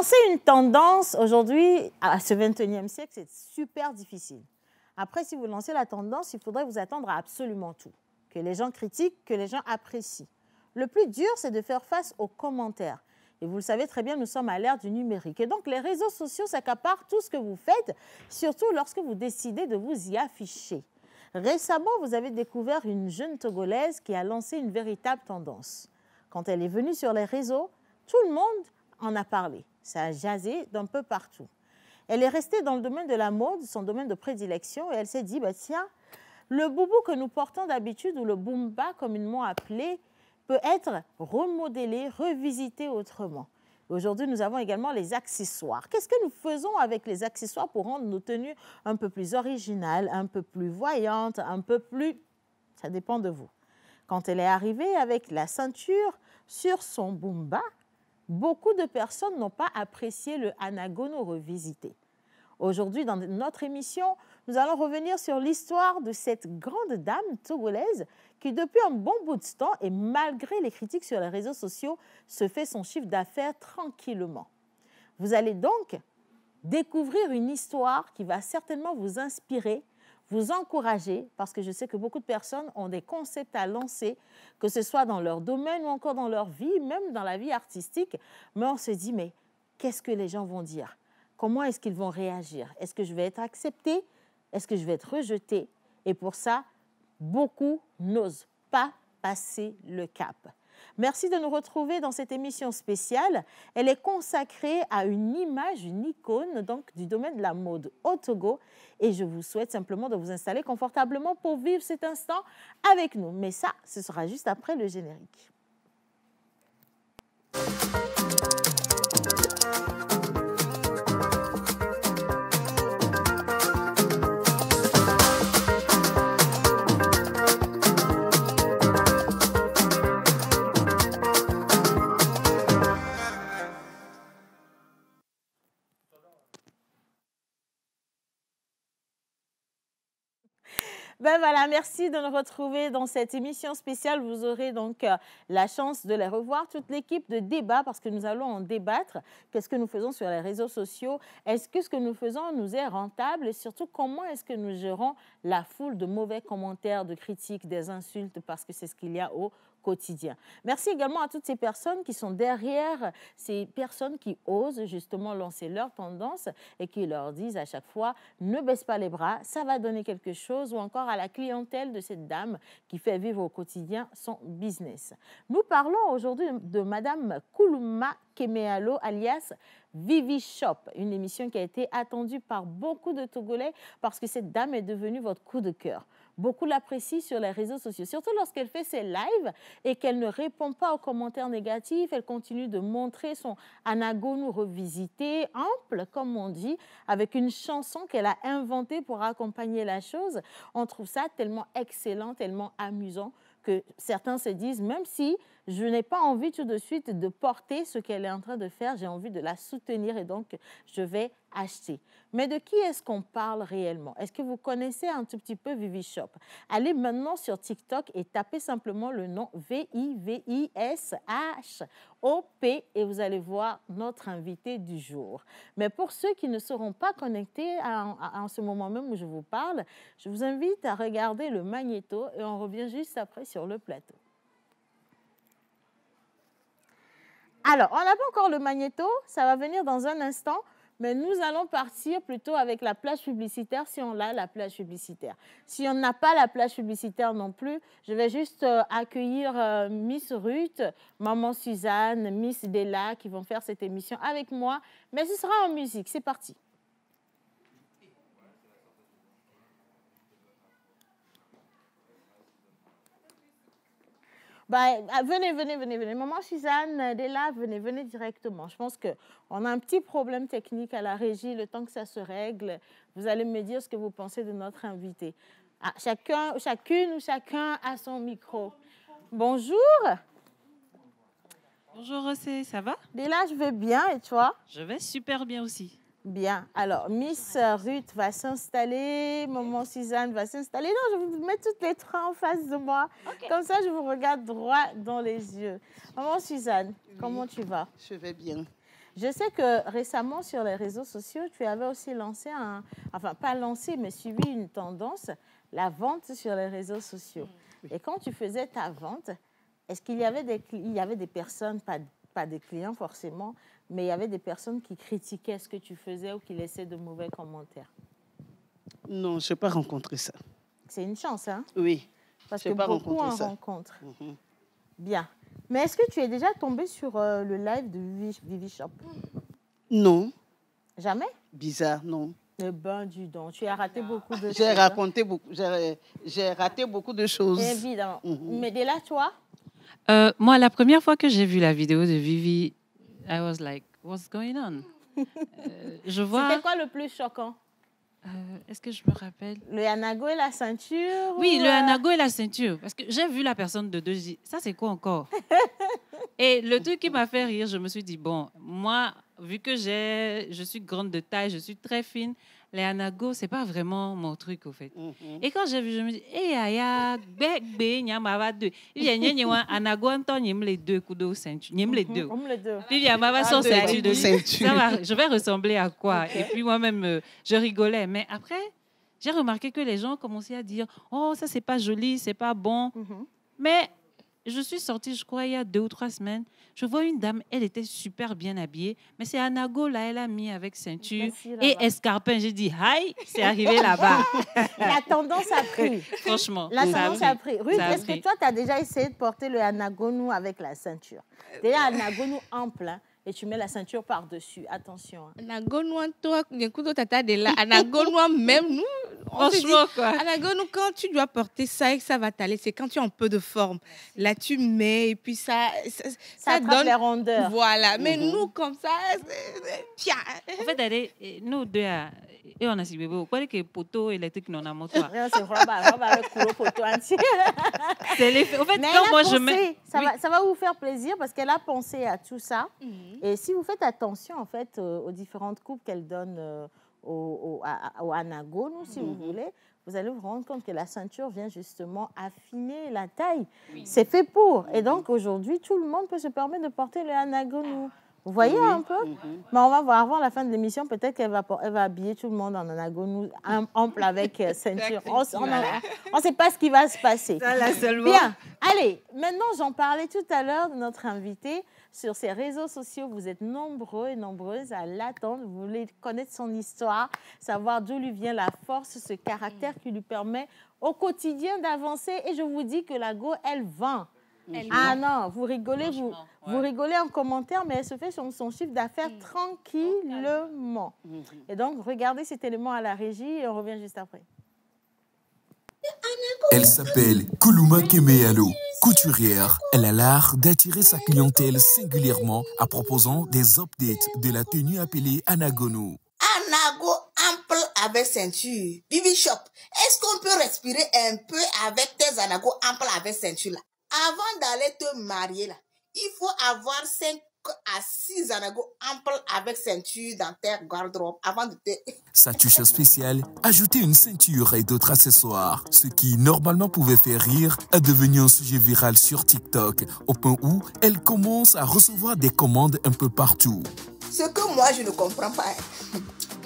Lancer une tendance aujourd'hui, à ce 21e siècle, c'est super difficile. Après, si vous lancez la tendance, il faudrait vous attendre à absolument tout. Que les gens critiquent, que les gens apprécient. Le plus dur, c'est de faire face aux commentaires. Et vous le savez très bien, nous sommes à l'ère du numérique. Et donc, les réseaux sociaux s'accaparent tout ce que vous faites, surtout lorsque vous décidez de vous y afficher. Récemment, vous avez découvert une jeune Togolaise qui a lancé une véritable tendance. Quand elle est venue sur les réseaux, tout le monde en a parlé. Ça a jasé d'un peu partout. Elle est restée dans le domaine de la mode, son domaine de prédilection, et elle s'est dit, bah, tiens, le boubou que nous portons d'habitude, ou le boomba, communément appelé, peut être remodelé, revisité autrement. Aujourd'hui, nous avons également les accessoires. Qu'est-ce que nous faisons avec les accessoires pour rendre nos tenues un peu plus originales, un peu plus voyantes, un peu plus... Ça dépend de vous. Quand elle est arrivée avec la ceinture sur son boomba, beaucoup de personnes n'ont pas apprécié le anagono revisité. Aujourd'hui, dans notre émission, nous allons revenir sur l'histoire de cette grande dame togolaise qui, depuis un bon bout de temps, et malgré les critiques sur les réseaux sociaux, se fait son chiffre d'affaires tranquillement. Vous allez donc découvrir une histoire qui va certainement vous inspirer, vous encourager, parce que je sais que beaucoup de personnes ont des concepts à lancer, que ce soit dans leur domaine ou encore dans leur vie, même dans la vie artistique, mais on se dit, mais qu'est-ce que les gens vont dire ? Comment est-ce qu'ils vont réagir? Est-ce que je vais être acceptée? Est-ce que je vais être rejetée? Et pour ça, beaucoup n'osent pas passer le cap. Merci de nous retrouver dans cette émission spéciale. Elle est consacrée à une image, une icône donc, du domaine de la mode au Togo. Et je vous souhaite simplement de vous installer confortablement pour vivre cet instant avec nous. Mais ça, ce sera juste après le générique. Ben voilà, merci de nous retrouver dans cette émission spéciale. Vous aurez donc la chance de les revoir, toute l'équipe de débat, parce que nous allons en débattre. Qu'est-ce que nous faisons sur les réseaux sociaux? Est-ce que ce que nous faisons nous est rentable? Et surtout, comment est-ce que nous gérons la foule de mauvais commentaires, de critiques, des insultes, parce que c'est ce qu'il y a au quotidien. Merci également à toutes ces personnes qui sont derrière, ces personnes qui osent justement lancer leur tendance et qui leur disent à chaque fois ne baisse pas les bras, ça va donner quelque chose, ou encore à la clientèle de cette dame qui fait vivre au quotidien son business. Nous parlons aujourd'hui de Madame Koulouma Kemealo alias Vivi Shop, une émission qui a été attendue par beaucoup de Togolais parce que cette dame est devenue votre coup de cœur. Beaucoup l'apprécient sur les réseaux sociaux, surtout lorsqu'elle fait ses lives et qu'elle ne répond pas aux commentaires négatifs. Elle continue de montrer son anagono revisité, ample, comme on dit, avec une chanson qu'elle a inventée pour accompagner la chose. On trouve ça tellement excellent, tellement amusant que certains se disent, même si je n'ai pas envie tout de suite de porter ce qu'elle est en train de faire, j'ai envie de la soutenir et donc je vais acheter. Mais de qui est-ce qu'on parle réellement? Est-ce que vous connaissez un tout petit peu Vivi Shop? Allez maintenant sur TikTok et tapez simplement le nom V-I-V-I-S-H-O-P et vous allez voir notre invité du jour. Mais pour ceux qui ne seront pas connectés en ce moment même où je vous parle, je vous invite à regarder le magnéto et on revient juste après sur le plateau. Alors, on n'a pas encore le magnéto, ça va venir dans un instant, mais nous allons partir plutôt avec la plage publicitaire, si on a la plage publicitaire. Si on n'a pas la plage publicitaire non plus, je vais juste accueillir Miss Ruth, Maman Suzanne, Miss Della qui vont faire cette émission avec moi, mais ce sera en musique, c'est parti. Bah, venez. Maman Suzanne, Della, venez directement. Je pense qu'on a un petit problème technique à la régie. Le temps que ça se règle, vous allez me dire ce que vous pensez de notre invité. Ah, chacune ou chacun a son micro. Bonjour. Bonjour Rossé, ça va? Della, je vais bien et toi? Je vais super bien aussi. Bien. Alors, Miss Ruth va s'installer, Maman Suzanne va s'installer. Non, je vais vous mettre toutes les trois en face de moi. Okay. Comme ça, je vous regarde droit dans les yeux. Maman Suzanne, comment tu vas? Je vais bien. Je sais que récemment, sur les réseaux sociaux, tu avais aussi lancé enfin, pas lancé, mais suivi une tendance, la vente sur les réseaux sociaux. Oui. Et quand tu faisais ta vente, est-ce qu'il y avait des personnes, pas des clients forcément, mais il y avait des personnes qui critiquaient ce que tu faisais ou qui laissaient de mauvais commentaires? Non, je n'ai pas rencontré ça. C'est une chance, hein? Oui. Parce que beaucoup en rencontrent. Bien. Mais est-ce que tu es déjà tombé sur le live de Vivi Shop? Non. Jamais? Bizarre, non. Eh ben, dis donc, tu as raté beaucoup de choses. J'ai raté beaucoup de choses. Évidemment. Mais dès là, toi? Moi, la première fois que j'ai vu la vidéo de Vivi, I was like, what's going on? Je vois... C'était quoi le plus choquant? Est-ce que je me rappelle? Le anago et la ceinture? Oui, le anago et la ceinture. Parce que j'ai vu la personne de deux, je dis, ça c'est quoi encore? Et le truc qui m'a fait rire, je me suis dit, bon, moi, vu que je suis grande de taille, je suis très fine, les anagos, c'est pas vraiment mon truc, au fait. Et quand j'ai vu, je me dis, il y a deux. Il y a anago, les deux coups de ceinture. Les deux. Puis il y a ma sans ceinture. Je vais ressembler à quoi? Okay. Et puis moi-même, je rigolais. Mais après, j'ai remarqué que les gens commençaient à dire, oh, ça, c'est pas joli, c'est pas bon. Mais je suis sortie, je crois, il y a 2 ou 3 semaines. Je vois une dame, elle était super bien habillée. Mais c'est anago, là, elle a mis avec ceinture et escarpin. J'ai dit, hi, c'est arrivé là-bas. La tendance a pris. Franchement. La tendance a pris. Ruth, est-ce que toi, tu as déjà essayé de porter le anagonou avec la ceinture? Déjà, anagonou ample, hein, et tu mets la ceinture par-dessus. Attention. Anagonou, toi, anagonou, même nous. Franchement, quoi. Anagonou, quand tu dois porter ça et que ça va t'aller, c'est quand tu as un peu de forme. Là, tu mets et puis ça donne les rondeurs. Voilà. Mais nous, comme ça, tiens. En fait, nous deux, et on a si bébé, quoi que poteau électrique non à mon toit. C'est robe avec couleur poteau entier. C'est l'effet. En fait, quand moi je mets, ça va vous faire plaisir parce qu'elle a pensé à tout ça. Et si vous faites attention en fait aux différentes coupes qu'elle donne au anagonou, si vous voulez, vous allez vous rendre compte que la ceinture vient justement affiner la taille. Oui. C'est fait pour. Et donc aujourd'hui, tout le monde peut se permettre de porter le anagonou. Vous voyez un peu? Mais on va voir avant la fin de l'émission, peut-être qu'elle va habiller tout le monde en anagonou ample avec ceinture. On ne sait pas ce qui va se passer. Bien. Allez, maintenant, j'en parlais tout à l'heure de notre invité. Sur ses réseaux sociaux, vous êtes nombreux et nombreuses à l'attendre. Vous voulez connaître son histoire, savoir d'où lui vient la force, ce caractère qui lui permet au quotidien d'avancer. Et je vous dis que la Go, elle vend. Ah non, vous rigolez, vous rigolez en commentaire, mais elle se fait son chiffre d'affaires tranquillement. Et donc, regardez cet élément à la régie et on revient juste après. Elle s'appelle Kuluma Kemealo, couturière. Elle a l'art d'attirer sa clientèle singulièrement en proposant des updates de la tenue appelée anagonou. Anago ample avec ceinture. Vivi Shop, est-ce qu'on peut respirer un peu avec tes anagos amples avec ceinture là? Avant d'aller te marier là, il faut avoir 5 à 6 anagos amples avec ceinture dans ta garde-robe avant de te... Sa touche spéciale, ajouter une ceinture et d'autres accessoires. Ce qui normalement pouvait faire rire est devenu un sujet viral sur TikTok, au point où elle commence à recevoir des commandes un peu partout. Ce que moi je ne comprends pas,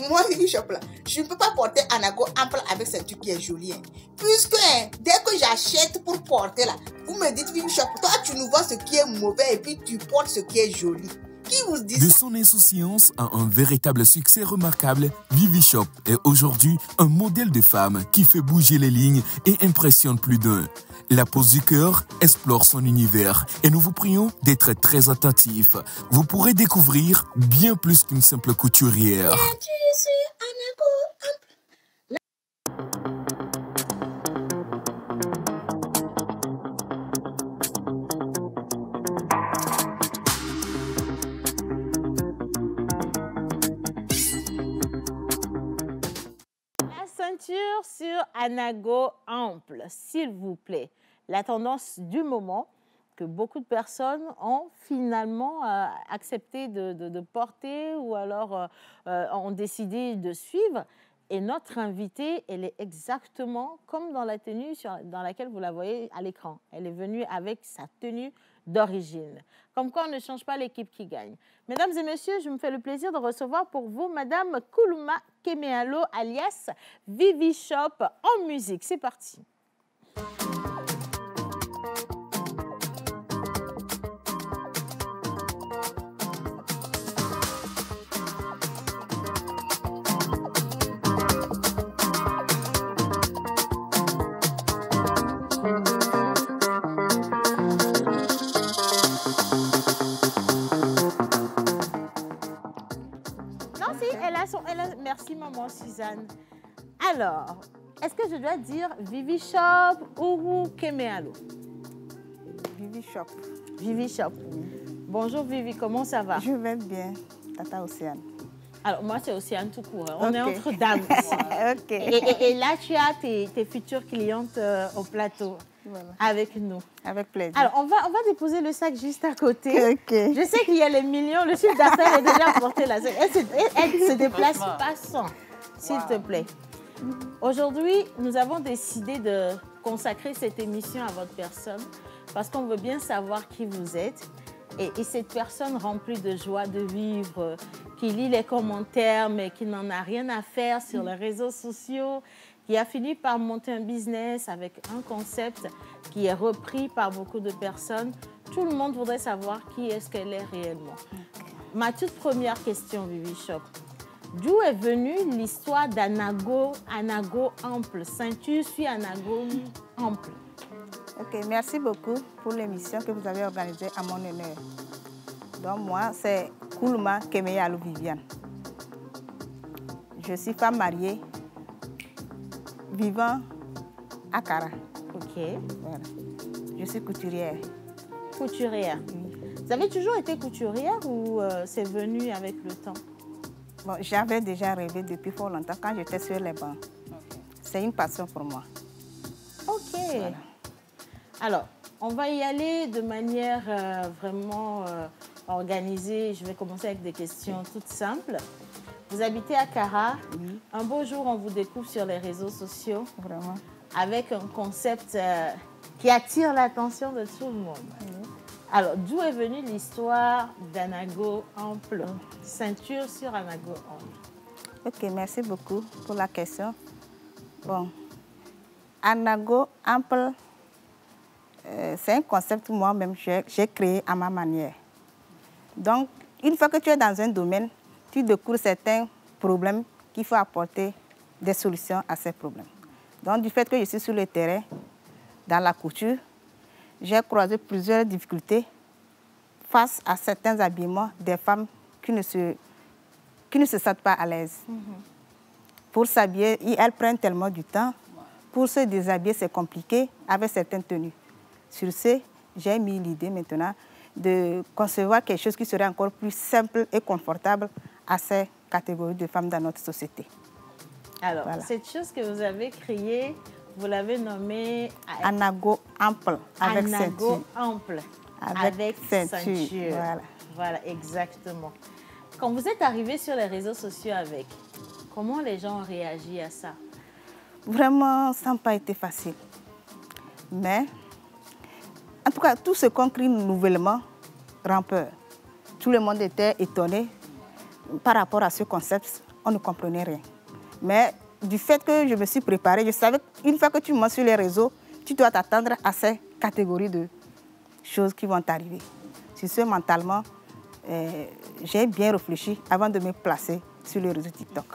moi Vivi Shop là, je ne peux pas porter anago ample avec ceinture qui est jolie. Puisque dès que j'achète pour porter là, vous me dites Vivi Shop, toi tu nous vois ce qui est mauvais et puis tu portes ce qui est joli. Qui vous dit ça? De son insouciance à un véritable succès remarquable, Vivi Shop est aujourd'hui un modèle de femme qui fait bouger les lignes et impressionne plus d'un. La pose du cœur explore son univers et nous vous prions d'être très attentifs. Vous pourrez découvrir bien plus qu'une simple couturière. Sur anago ample, s'il vous plaît. La tendance du moment que beaucoup de personnes ont finalement accepté de porter ou alors ont décidé de suivre. Et notre invitée, elle est exactement comme dans la tenue dans laquelle vous la voyez à l'écran. Elle est venue avec sa tenue d'origine. Comme quoi, on ne change pas l'équipe qui gagne. Mesdames et messieurs, je me fais le plaisir de recevoir pour vous Madame Koulouma Kemealo, alias Vivi Shop en musique. C'est parti. Merci, maman Suzanne. Alors, est-ce que je dois dire Vivi Shop ou Kemealo? Vivi Shop. Vivi Shop. Bonjour Vivi, comment ça va? Je vais bien, Tata Océane. Alors, moi, c'est Océane tout court. Hein. On est entre dames ici. Et là, tu as tes futures clientes au plateau. Voilà. Avec nous. Avec plaisir. Alors, on va déposer le sac juste à côté. Okay. Je sais qu'il y a les millions, le chiffre d'affaires est déjà porté là. Elle se déplace passant, s'il te plaît. Aujourd'hui, nous avons décidé de consacrer cette émission à votre personne parce qu'on veut bien savoir qui vous êtes. Et cette personne remplie de joie de vivre, qui lit les commentaires mais qui n'en a rien à faire sur les réseaux sociaux, qui a fini par monter un business avec un concept qui est repris par beaucoup de personnes. Tout le monde voudrait savoir qui est-ce qu'elle est réellement. Ma toute première question, Vivi Shop. D'où est venue l'histoire d'Anago ample, ceinture sur Anago ample? Ok, merci beaucoup pour l'émission que vous avez organisée à mon honneur. Donc moi, c'est Koulouma Kemealo Viviane. Je suis femme mariée, vivant à Kara. Ok. Voilà. Je suis couturière. Couturière. Oui. Vous avez toujours été couturière ou c'est venu avec le temps? Bon, j'avais déjà rêvé depuis fort longtemps quand j'étais sur les bancs. C'est une passion pour moi. Ok. Voilà. Alors, on va y aller de manière vraiment organisée. Je vais commencer avec des questions toutes simples. Vous habitez à Kara. Oui. Un beau jour, on vous découvre sur les réseaux sociaux. Vraiment. Avec un concept qui attire l'attention de tout le monde. Oui. Alors, d'où est venue l'histoire d'Anago ample, ceinture sur Anago ample? Ok, merci beaucoup pour la question. Bon, Anago ample, c'est un concept que moi-même j'ai créé à ma manière. Donc, une fois que tu es dans un domaine, tu découvres certains problèmes qu'il faut apporter des solutions à ces problèmes. Donc, du fait que je suis sur le terrain, dans la couture, j'ai croisé plusieurs difficultés face à certains habillements des femmes qui ne se sentent pas à l'aise. Pour s'habiller, elles prennent tellement du temps. Pour se déshabiller, c'est compliqué avec certaines tenues. Sur ce, j'ai mis l'idée maintenant de concevoir quelque chose qui serait encore plus simple et confortable à ces catégories de femmes dans notre société. Alors, voilà. Cette chose que vous avez créée, vous l'avez nommée Anago ample avec Anago ceinture. Ample avec ceinture. Voilà. Voilà, exactement. Quand vous êtes arrivé sur les réseaux sociaux avec, comment les gens ont réagi à ça? Vraiment, ça n'a pas été facile. Mais, en tout cas, tout ce qu'on crée nouvellement rend peur. Tout le monde était étonné par rapport à ce concept. On ne comprenait rien. Mais du fait que je me suis préparée, je savais qu'une fois que tu montes sur les réseaux, tu dois t'attendre à ces catégories de choses qui vont t'arriver. Sur ce, mentalement, j'ai bien réfléchi avant de me placer sur le réseau TikTok.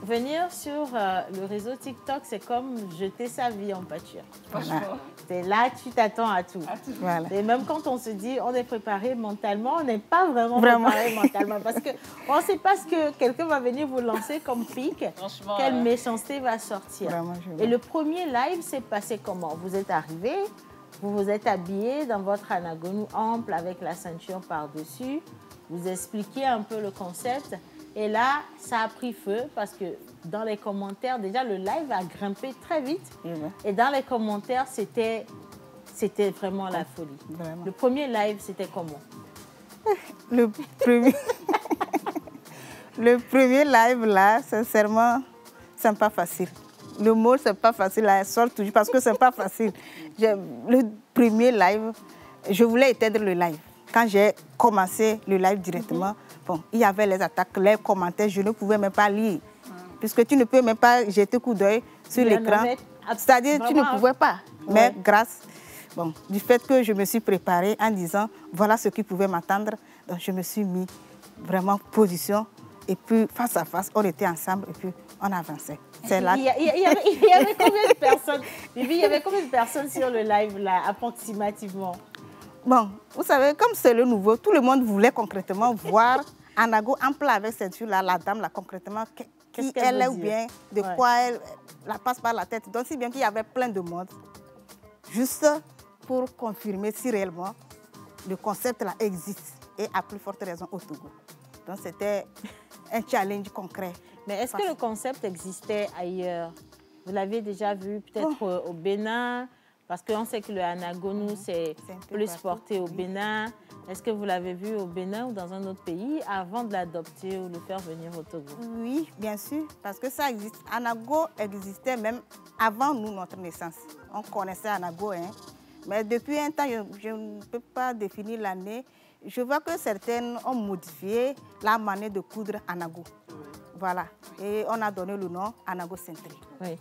Venir sur le réseau TikTok, c'est comme jeter sa vie en pâture. Voilà. C'est là, tu t'attends à tout. Voilà. Et même quand on se dit on est préparé mentalement, on n'est pas vraiment préparé mentalement. Parce qu'on ne sait pas ce que quelqu'un va venir vous lancer comme pic, quelle méchanceté va sortir. Vraiment, et le premier live s'est passé comment? Vous êtes arrivé, vous vous êtes habillé dans votre anagonou ample avec la ceinture par-dessus, vous expliquez un peu le concept. Et là, ça a pris feu parce que dans les commentaires, déjà le live a grimpé très vite. Et dans les commentaires, c'était vraiment la folie. Vraiment. Le premier live, c'était comment? Le premier... Le premier live, là, sincèrement, c'est pas facile. Le mot, c'est pas facile, là, sort toujours parce que c'est pas facile. Le premier live, je voulais éteindre le live. Quand j'ai commencé le live directement, bon, il y avait les attaques, les commentaires, je ne pouvais même pas lire. Puisque tu ne peux même pas jeter coup d'œil sur l'écran. C'est-à-dire, tu ne pouvais pas. Ouais. Mais grâce du fait que je me suis préparée en disant, voilà ce qui pouvait m'attendre, donc je me suis mis vraiment en position. Et puis, face à face, on était ensemble et puis on avançait. C'est là. Il y avait combien de personnes, Vivi, il y avait combien de personnes sur le live, là, approximativement? Bon, vous savez, comme c'est le nouveau, tout le monde voulait concrètement voir Anago en plat avec ceinture, là, la dame, là, concrètement, qui elle est ou bien, de quoi elle la passe par la tête. Donc, si bien qu'il y avait plein de monde, juste pour confirmer si réellement le concept là existe et à plus forte raison au Togo. Donc, c'était un challenge concret. Mais est-ce que le concept existait ailleurs? Vous l'avez déjà vu peut-être au Bénin? Parce qu'on sait que le Anago, nous, c'est plus porté au Bénin. Est-ce que vous l'avez vu au Bénin ou dans un autre pays avant de l'adopter ou de le faire venir au Togo? Oui, bien sûr, parce que ça existe. Anago existait même avant nous, notre naissance. On connaissait Anago, hein. Mais depuis un temps, je ne peux pas définir l'année. Je vois que certaines ont modifié la manière de coudre Anago. Voilà. Et on a donné le nom Anago cintré. Oui.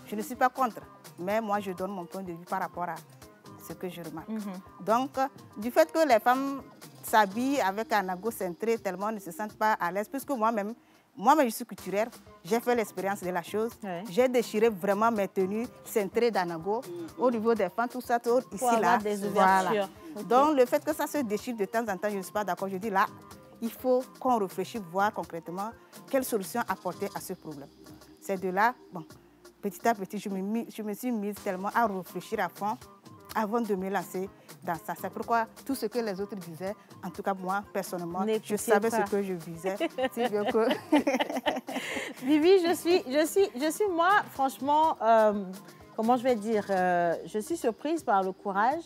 Je ne suis pas contre, mais moi, je donne mon point de vue par rapport à ce que je remarque. Donc, du fait que les femmes s'habillent avec un anago cintré, tellement ne se sentent pas à l'aise, puisque moi-même, je suis couturière, j'ai fait l'expérience de la chose. J'ai déchiré vraiment mes tenues cintrées d'anago au niveau des fentes, tout ça, tout ici, là. Des ouvertures. Voilà. Donc, le fait que ça se déchire de temps en temps, je ne suis pas d'accord. Je dis là, il faut qu'on réfléchisse, voir concrètement quelle solution apporter à ce problème. C'est de là, bon, petit à petit, je me suis mise tellement à réfléchir à fond avant de me lancer dans ça. C'est pourquoi tout ce que les autres disaient, en tout cas moi, personnellement, je savais ce que je visais. Si bien que... Vivi, je suis moi, franchement, comment je vais dire, je suis surprise par le courage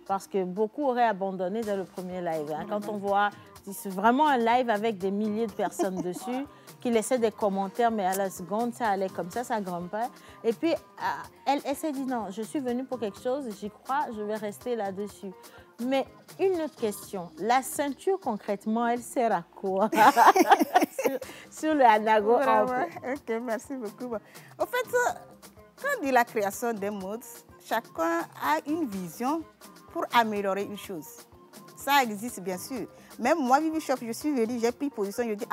parce que beaucoup auraient abandonné dès le premier live. Hein. Quand on voit, c'est vraiment un live avec des milliers de personnes dessus, qui laissaient des commentaires, mais à la seconde, ça allait comme ça grimpait. Et puis, elle s'est dit, non, je suis venue pour quelque chose, j'y crois, je vais rester là-dessus. Mais une autre question, la ceinture, concrètement, elle sert à quoi sur le anago? Ok, merci beaucoup. En fait, quand on dit la création des modes, chacun a une vision pour améliorer une chose. Ça existe, bien sûr. Même moi, Vivi Shop, je suis venue, j'ai pris position, je dis,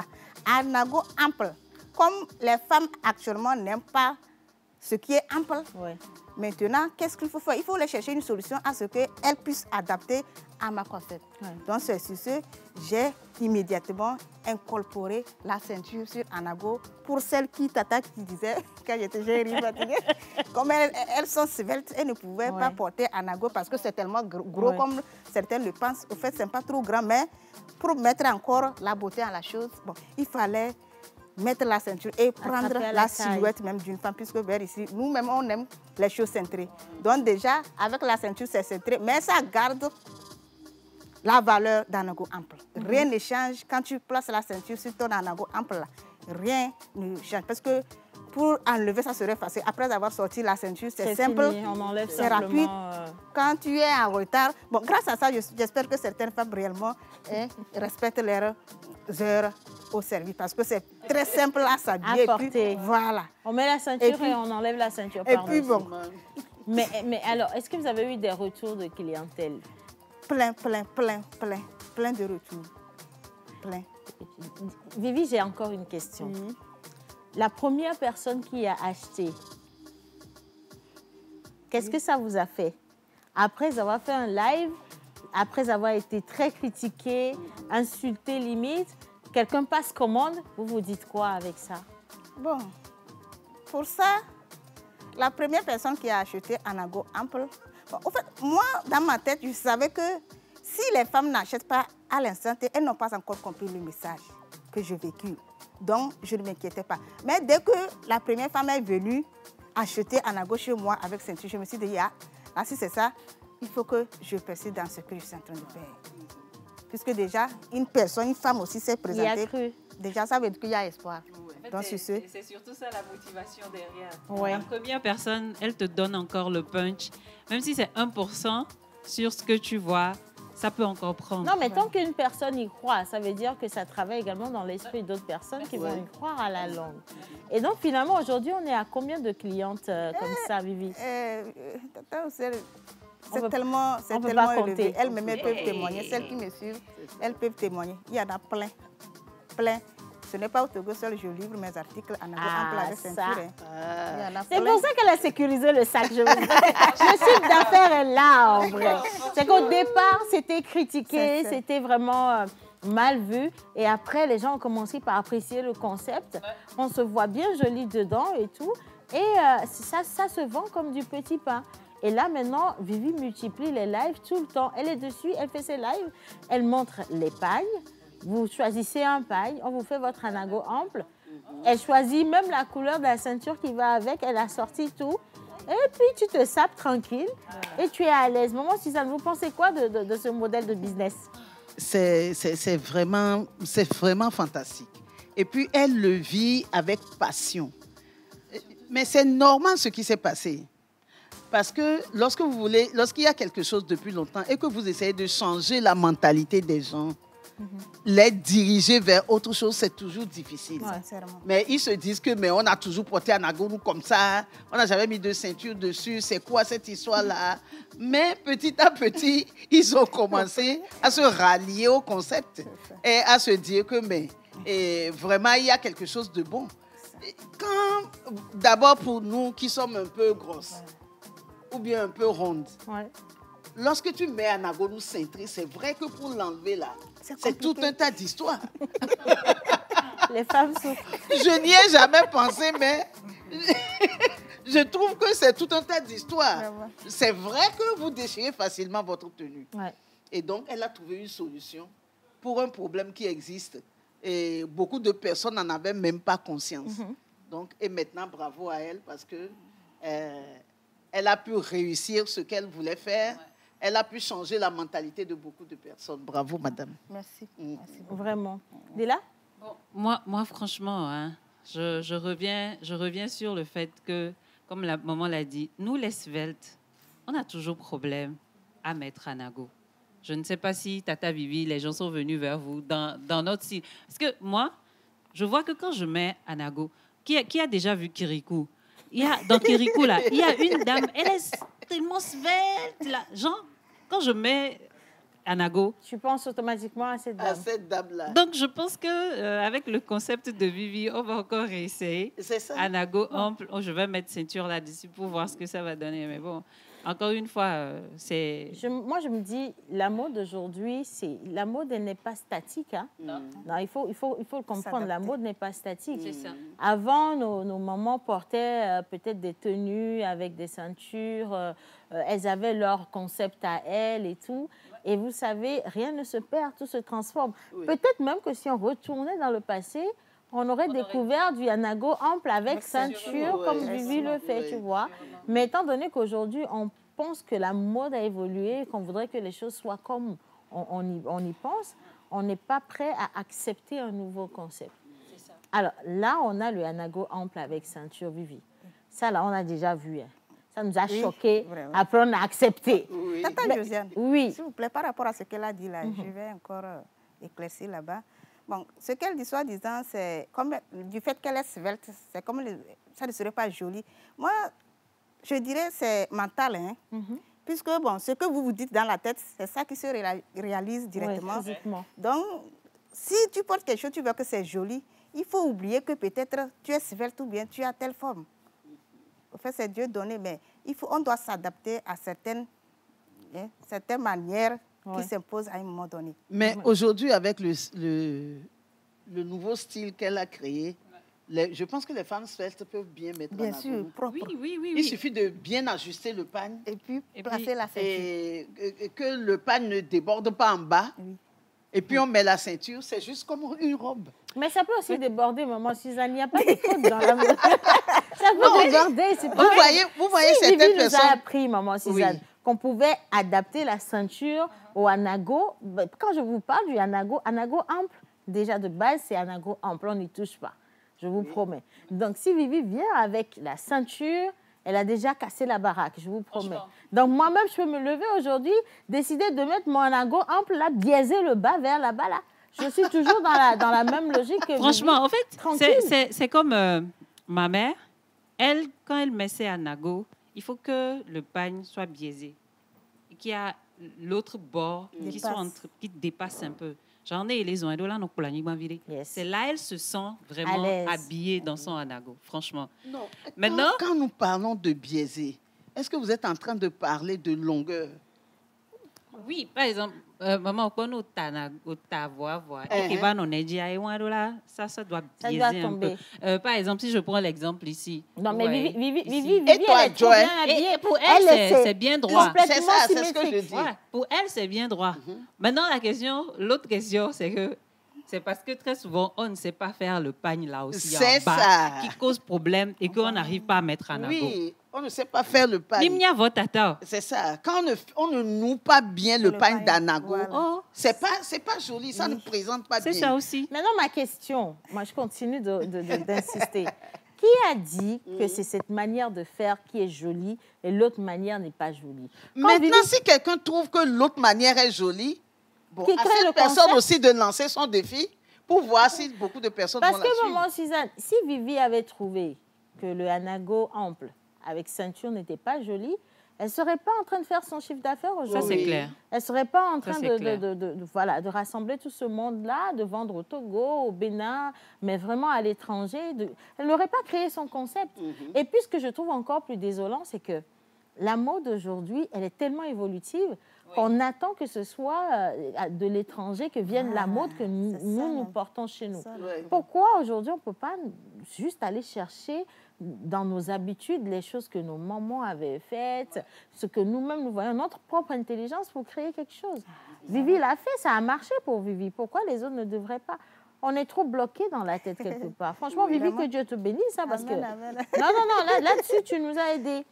anago ample. Comme les femmes actuellement n'aiment pas ce qui est ample, maintenant, qu'est-ce qu'il faut faire? Il faut aller chercher une solution à ce qu'elles puissent adapter à ma concept. Donc, c'est sur ce, j'ai immédiatement incorporé la ceinture sur anago pour celles qui disaient, quand j'ai ri fatiguée, comme elles sont sveltes, elles ne pouvaient pas porter anago parce que c'est tellement gros comme certains le pensent. Au fait, ce n'est pas trop grand, mais pour mettre encore la beauté à la chose, bon, il fallait mettre la ceinture et prendre la silhouette même d'une femme, puisque vers ici, nous-mêmes, on aime les choses cintrées. Donc déjà, avec la ceinture, c'est cintré, mais ça garde la valeur d'anago ample. Rien ne change quand tu places la ceinture sur ton anago ample. Là. Rien ne change, parce que pour enlever, ça serait facile. Après avoir sorti la ceinture, c'est simple, c'est rapide. Quand tu es en retard, bon, grâce à ça, j'espère que certaines femmes réellement respectent leurs heures au service, parce que c'est très simple à s'habiller. Voilà. On met la ceinture et on enlève la ceinture. Et puis bon. Mais alors, est-ce que vous avez eu des retours de clientèle? Plein de retours. Plein. Vivi, j'ai encore une question. La première personne qui a acheté, qu'est-ce que ça vous a fait? Après avoir fait un live, après avoir été très critiqué, insulté limite, quelqu'un passe commande, vous vous dites quoi avec ça? Bon, pour ça, la première personne qui a acheté anago ample, bon, en fait, moi, dans ma tête, je savais que si les femmes n'achètent pas à l'instant, elles n'ont pas encore compris le message que je véhicule. Donc, je ne m'inquiétais pas. Mais dès que la première femme est venue acheter anago chez moi avec ceinture, je me suis dit, là, si c'est ça, il faut que je persiste dans ce que je suis en train de faire. Puisque déjà, une femme aussi s'est présentée. Il a cru. déjà, ça veut dire qu'il y a espoir. Donc, sur ce... C'est surtout ça la motivation derrière. Ouais. La première personne, elle te donne encore le punch. Même si c'est 1% sur ce que tu vois, ça peut encore prendre. Non, mais tant qu'une personne y croit, ça veut dire que ça travaille également dans l'esprit d'autres personnes qui vont y croire à la langue. Et donc, finalement, aujourd'hui, on est à combien de clientes comme ça, Vivi? C'est tellement pas élevé. compter. Elles-mêmes elles peuvent témoigner. Celles qui me suivent, elles peuvent témoigner. Il y en a plein. Plein. Ce n'est pas au Togo seul, je livre mes articles en ample avec ceinture. Hein. Il y en a C'est plein. pour ça qu'elle a sécurisé le sac. Je vous dis. Le chiffre d'affaires est là, en vrai. C'est qu'au départ, c'était critiqué, c'était vraiment mal vu. Et après, les gens ont commencé par apprécier le concept. On se voit bien joli dedans et tout. Et ça se vend comme du petit pain. Et là, maintenant, Vivi multiplie les lives tout le temps. Elle est dessus, elle fait ses lives, elle montre les pailles. Vous choisissez un paille, on vous fait votre anago ample. Elle choisit même la couleur de la ceinture qui va avec, elle a sorti tout. Et puis, tu te sapes tranquille et tu es à l'aise. Maman Suzanne, vous pensez quoi de ce modèle de business? C'est vraiment fantastique. Et puis, elle le vit avec passion. Mais c'est normal ce qui s'est passé. Parce que lorsqu'il y a quelque chose depuis longtemps et que vous essayez de changer la mentalité des gens, les diriger vers autre chose, c'est toujours difficile. Mais ils se disent que on a toujours porté anago comme ça, on n'a jamais mis de ceinture dessus, c'est quoi cette histoire-là? Mais petit à petit, ils ont commencé à se rallier au concept et à se dire que vraiment, il y a quelque chose de bon. D'abord pour nous qui sommes un peu grosses ou bien un peu rondes, lorsque tu mets un anago cintré, c'est vrai que pour l'enlever là, c'est tout un tas d'histoires. Les femmes souffrent. Je n'y ai jamais pensé, mais je trouve que c'est tout un tas d'histoires. C'est vrai que vous déchirez facilement votre tenue. Et donc, elle a trouvé une solution pour un problème qui existe. Et beaucoup de personnes n'en avaient même pas conscience. Donc, et maintenant, bravo à elle parce que elle a pu réussir ce qu'elle voulait faire. Elle a pu changer la mentalité de beaucoup de personnes. Bravo, madame. Merci. Merci. Vraiment. Dila? Moi, franchement, hein, je reviens sur le fait que, comme la maman l'a dit, nous, les sveltes, on a toujours problème à mettre anago. Je ne sais pas si Tata Vivi, les gens sont venus vers vous dans notre style. Parce que moi, je vois que quand je mets anago, qui a déjà vu Kirikou? Dans Kirikou, là, il y a une dame, elle est tellement svelte, là. Genre, quand je mets anago... Tu penses automatiquement à cette dame. À cette dame-là. Donc, je pense qu'avec le concept de Vivi, on va encore réessayer. C'est ça. Anago ample. Oh, je vais mettre ceinture là-dessus pour voir ce que ça va donner. Mais bon, encore une fois, c'est... Moi, je me dis, la mode aujourd'hui, la mode, elle n'est pas statique. Hein? Non, il faut le comprendre. La mode n'est pas statique. C'est ça. Avant, nos mamans portaient peut-être des tenues avec des ceintures. Elles avaient leur concept à elles et tout. Et vous savez, rien ne se perd, tout se transforme. Peut-être même que si on retournait dans le passé, on aurait découvert du anago ample avec ceinture, comme Vivi le fait, tu vois. Mais étant donné qu'aujourd'hui, on pense que la mode a évolué, qu'on voudrait que les choses soient comme on y pense, on n'est pas prêt à accepter un nouveau concept. Ça. Alors là, on a le anago ample avec ceinture, Vivi. Ça, là, on a déjà vu. Hein. Ça nous a choqués. Après, on a accepté. Tata Josiane, s'il vous plaît, par rapport à ce qu'elle a dit là, je vais encore éclaircir là-bas. Bon, ce qu'elle dit soi-disant, c'est comme du fait qu'elle est svelte, c'est comme ça ne serait pas joli. Moi, je dirais c'est mental, hein. Puisque bon, ce que vous vous dites dans la tête, c'est ça qui se réalise directement. Oui, physiquement. Donc, si tu portes quelque chose, tu veux que c'est joli, il faut oublier que peut-être tu es svelte ou bien tu as telle forme. En fait, c'est Dieu donné, mais on doit s'adapter à certaines manières qui s'imposent à un moment donné. Mais aujourd'hui, avec le nouveau style qu'elle a créé, je pense que les femmes sveltes peuvent bien mettre bien sûr, propre. Oui. Il suffit de bien ajuster le pagne. Et puis placer la ceinture. Et que le pagne ne déborde pas en bas. Et puis on met la ceinture, c'est juste comme une robe. Mais ça peut aussi déborder, maman Suzanne. Il n'y a pas de faute dans la mode. Ça peut déborder. C'est pas vous voyez si certaines Vivi personnes... nous a appris, maman Suzanne, qu'on pouvait adapter la ceinture au anago. Quand je vous parle du anago ample, Déjà, de base, c'est anago ample, on n'y touche pas. Je vous promets. Donc, si Vivi vient avec la ceinture, elle a déjà cassé la baraque, je vous promets. Donc, moi-même, je peux me lever aujourd'hui, décider de mettre mon anago ample, là, biaiser le bas vers là-bas, là. Je suis toujours dans la même logique que Franchement, Vivi. en fait, c'est comme ma mère. Elle, quand elle met ses anago, il faut que le pagne soit biaisé. Qu'il y a l'autre bord qui dépasse un peu. J'en ai les ont là, donc pour la nuit, c'est là elle se sent vraiment habillée dans son anago, franchement. Non. Maintenant, quand nous parlons de biaiser, est-ce que vous êtes en train de parler de longueur? oui, par exemple, maman, quand on ta voix, et qu'il va non aider ça doit biaiser un peu. Par exemple, si je prends l'exemple ici. Non, mais Vivi, et toi, elle est trop bien habillée. Et pour elle, c'est bien droit. C'est ça, c'est ce que je dis. Ouais, pour elle, c'est bien droit. Maintenant, l'autre question, c'est que c'est parce que très souvent, on ne sait pas faire le pagne là aussi en bas, ça qui cause problème et qu'on n'arrive pas à mettre en avant. Oui, on ne sait pas faire le pagne. C'est ça. Quand on ne noue pas bien le pagne d'anago, voilà. c'est pas joli, ça ne présente pas bien. C'est ça aussi. Maintenant, ma question, moi je continue d'insister. Qui a dit que c'est cette manière de faire qui est jolie et l'autre manière n'est pas jolie? Maintenant, si quelqu'un trouve que l'autre manière est jolie, bon, à cette personne aussi de lancer son défi pour voir si beaucoup de personnes vont la suivre. Parce que, maman Suzanne, si Vivi avait trouvé que le anago ample avec ceinture n'était pas joli, elle ne serait pas en train de faire son chiffre d'affaires aujourd'hui. Ça, c'est clair. Elle ne serait pas en train de rassembler tout ce monde-là, de vendre au Togo, au Bénin, mais vraiment à l'étranger. Elle n'aurait pas créé son concept. Et puis, ce que je trouve encore plus désolant, c'est que la mode aujourd'hui, elle est tellement évolutive qu'on attend que ce soit de l'étranger que vienne la mode que nous portons chez nous. Pourquoi aujourd'hui, on ne peut pas juste aller chercher dans nos habitudes les choses que nos mamans avaient faites, ce que nous-mêmes nous voyons, notre propre intelligence pour créer quelque chose. Vivi l'a fait, ça a marché pour Vivi. Pourquoi les autres ne devraient pas? On est trop bloqués dans la tête quelque part. Franchement, Vivi, que Dieu te bénisse, hein, parce que... Non, là-dessus, tu nous as aidés.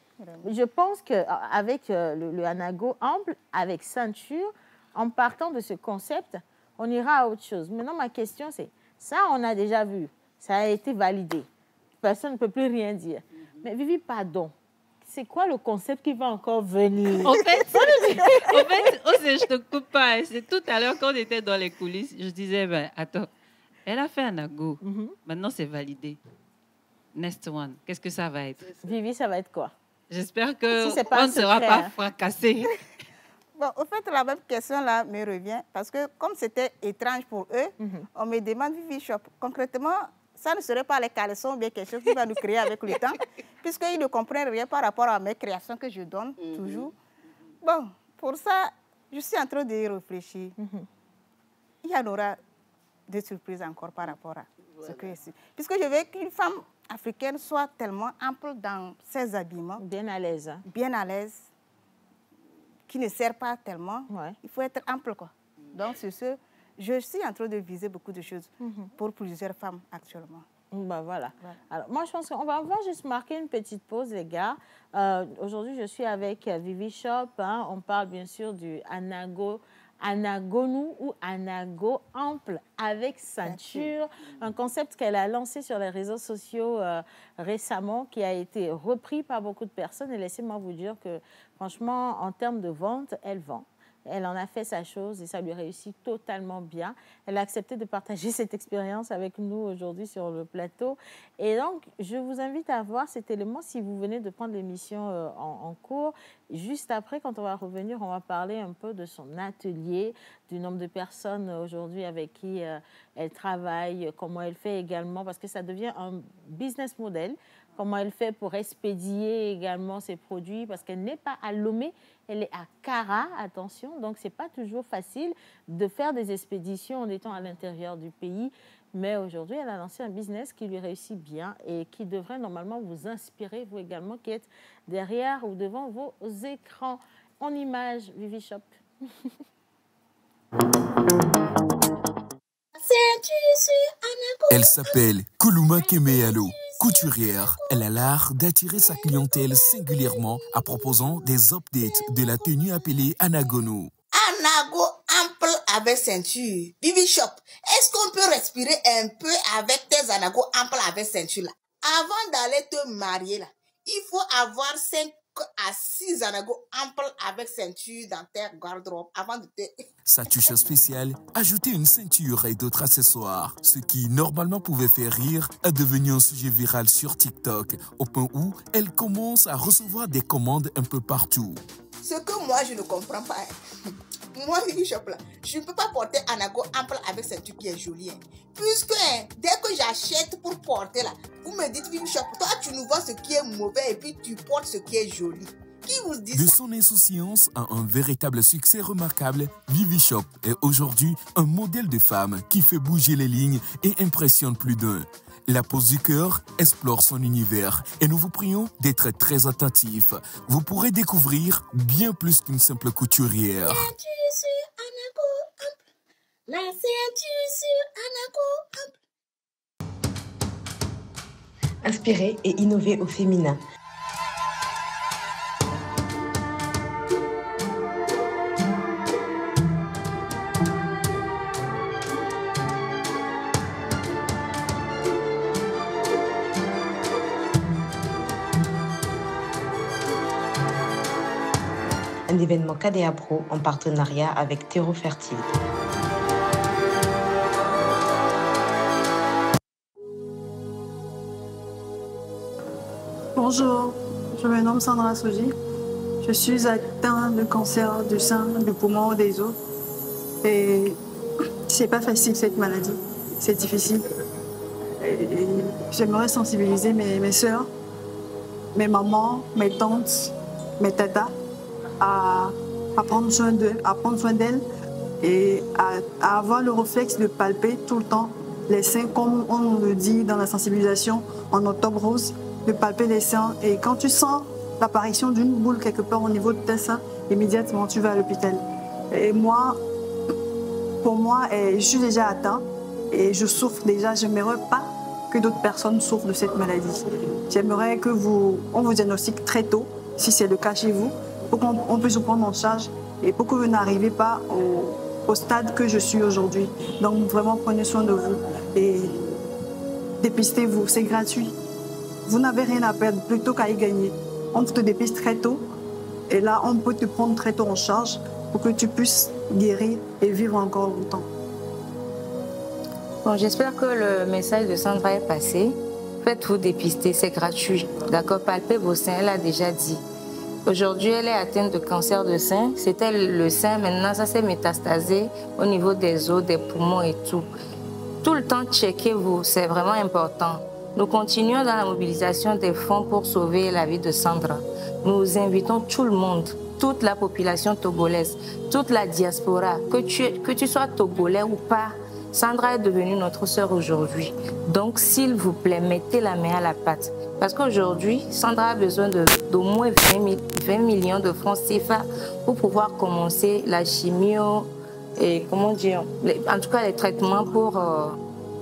Je pense qu'avec le anago ample, avec ceinture, en partant de ce concept, on ira à autre chose. Maintenant, ma question, c'est, ça, on a déjà vu, ça a été validé. Personne ne peut plus rien dire. Mais Vivi, pardon, c'est quoi le concept qui va encore venir? En fait, je te coupe pas. C'est tout à l'heure, quand on était dans les coulisses, je disais, ben, attends, elle a fait un anago. Maintenant, c'est validé. Next one, qu'est-ce que ça va être? Vivi, ça va être quoi? J'espère qu'on ne sera pas fracassé. Bon, au fait, la même question là me revient parce que comme c'était étrange pour eux, on me demande Vivi Shop. Concrètement, ça ne serait pas les caleçons ou bien quelque chose qui va nous créer avec le temps, puisqu'ils ne comprennent rien par rapport à mes créations que je donne toujours. Bon, pour ça, je suis en train d'y réfléchir. Il y en aura des surprises encore par rapport à ce que je suis. Puisque je veux qu'une femme africaine soit tellement ample dans ses habillements. Bien à l'aise. Hein? Bien à l'aise, qui ne sert pas tellement. Il faut être ample, quoi. Donc, sur ce, je suis en train de viser beaucoup de choses pour plusieurs femmes actuellement. Ben voilà. Alors, moi, je pense qu'on va juste marquer une petite pause, les gars. Aujourd'hui, je suis avec Vivi Shop. Hein. On parle bien sûr du Anagonu ou anago ample avec ceinture, un concept qu'elle a lancé sur les réseaux sociaux récemment, qui a été repris par beaucoup de personnes. Et laissez-moi vous dire que, franchement, en termes de vente, elle vend. Elle en a fait sa chose et ça lui réussit totalement bien. Elle a accepté de partager cette expérience avec nous aujourd'hui sur le plateau. Et donc, je vous invite à voir cet élément si vous venez de prendre l'émission en cours. Juste après, quand on va revenir, on va parler un peu de son atelier, du nombre de personnes aujourd'hui avec qui elle travaille, comment elle fait également, parce que ça devient un business model. Comment elle fait pour expédier également ses produits, parce qu'elle n'est pas à Lomé, elle est à Kara, attention. Donc, ce n'est pas toujours facile de faire des expéditions en étant à l'intérieur du pays. Mais aujourd'hui, elle a lancé un business qui lui réussit bien et qui devrait normalement vous inspirer, vous également, qui êtes derrière ou devant vos écrans. En image, Vivi Shop. Elle s'appelle Kuluma Kemealo. Couturière, elle a l'art d'attirer sa clientèle singulièrement en proposant des updates de la tenue appelée Anagonu. Anago ample avec ceinture. Bibi Shop, est-ce qu'on peut respirer un peu avec tes anagos amples avec ceinture là? Avant d'aller te marier là, il faut avoir 5 à 6 anagos amples avec ceinture dans ta garde-robe avant de te... Sa touche spéciale, ajouter une ceinture et d'autres accessoires. Ce qui normalement pouvait faire rire est devenu un sujet viral sur TikTok, au point où elle commence à recevoir des commandes un peu partout. Ce que moi je ne comprends pas, moi Bibi Shop là, je ne peux pas porter un anago ample avec ceinture qui est jolie. Puisque dès que j'achète pour porter là, vous me dites Bibi Shop, toi tu nous vois ce qui est mauvais et puis tu portes ce qui est joli. Qui vous dit ça? De son insouciance à un véritable succès remarquable, Vivi Shop est aujourd'hui un modèle de femme qui fait bouger les lignes et impressionne plus d'un. La pose du cœur explore son univers et nous vous prions d'être très attentifs. Vous pourrez découvrir bien plus qu'une simple couturière. Ceinture sur anago ample. La ceinture sur anago ample. Inspirer et innover au féminin. Un événement KDA Pro en partenariat avec Terreau Fertile. Bonjour, je me nomme Sandra Soji. Je suis atteinte de cancer du sein, du poumon, des os. Et c'est pas facile cette maladie, c'est difficile. Et j'aimerais sensibiliser mes soeurs, mes mamans, mes tantes, mes tatas à prendre soin d'elles et à avoir le réflexe de palper tout le temps les seins, comme on le dit dans la sensibilisation en octobre rose, de palper les seins. Et quand tu sens l'apparition d'une boule quelque part au niveau de tes seins, immédiatement tu vas à l'hôpital. Et moi, pour moi, je suis déjà atteinte et je souffre déjà. J'aimerais pas que d'autres personnes souffrent de cette maladie. J'aimerais que on vous diagnostique très tôt, si c'est le cas chez vous, pour qu'on puisse vous prendre en charge et pour que vous n'arrivez pas au stade que je suis aujourd'hui. Donc vraiment, prenez soin de vous et dépistez-vous, c'est gratuit. Vous n'avez rien à perdre plutôt qu'à y gagner. On te dépiste très tôt et là, on peut te prendre très tôt en charge pour que tu puisses guérir et vivre encore longtemps. Bon, j'espère que le message de Sandra est passé. Faites-vous dépister, c'est gratuit. D'accord, palpez vos seins, elle a déjà dit. Aujourd'hui, elle est atteinte de cancer de sein. C'était le sein, maintenant ça s'est métastasé au niveau des os, des poumons et tout. Tout le temps, checkez-vous, c'est vraiment important. Nous continuons dans la mobilisation des fonds pour sauver la vie de Sandra. Nous invitons tout le monde, toute la population togolaise, toute la diaspora, que tu sois togolais ou pas, Sandra est devenue notre sœur aujourd'hui. Donc, s'il vous plaît, mettez la main à la pâte. Parce qu'aujourd'hui, Sandra a besoin d'au moins 20 millions de francs CFA pour pouvoir commencer la chimio et, comment dire, en tout cas les traitements pour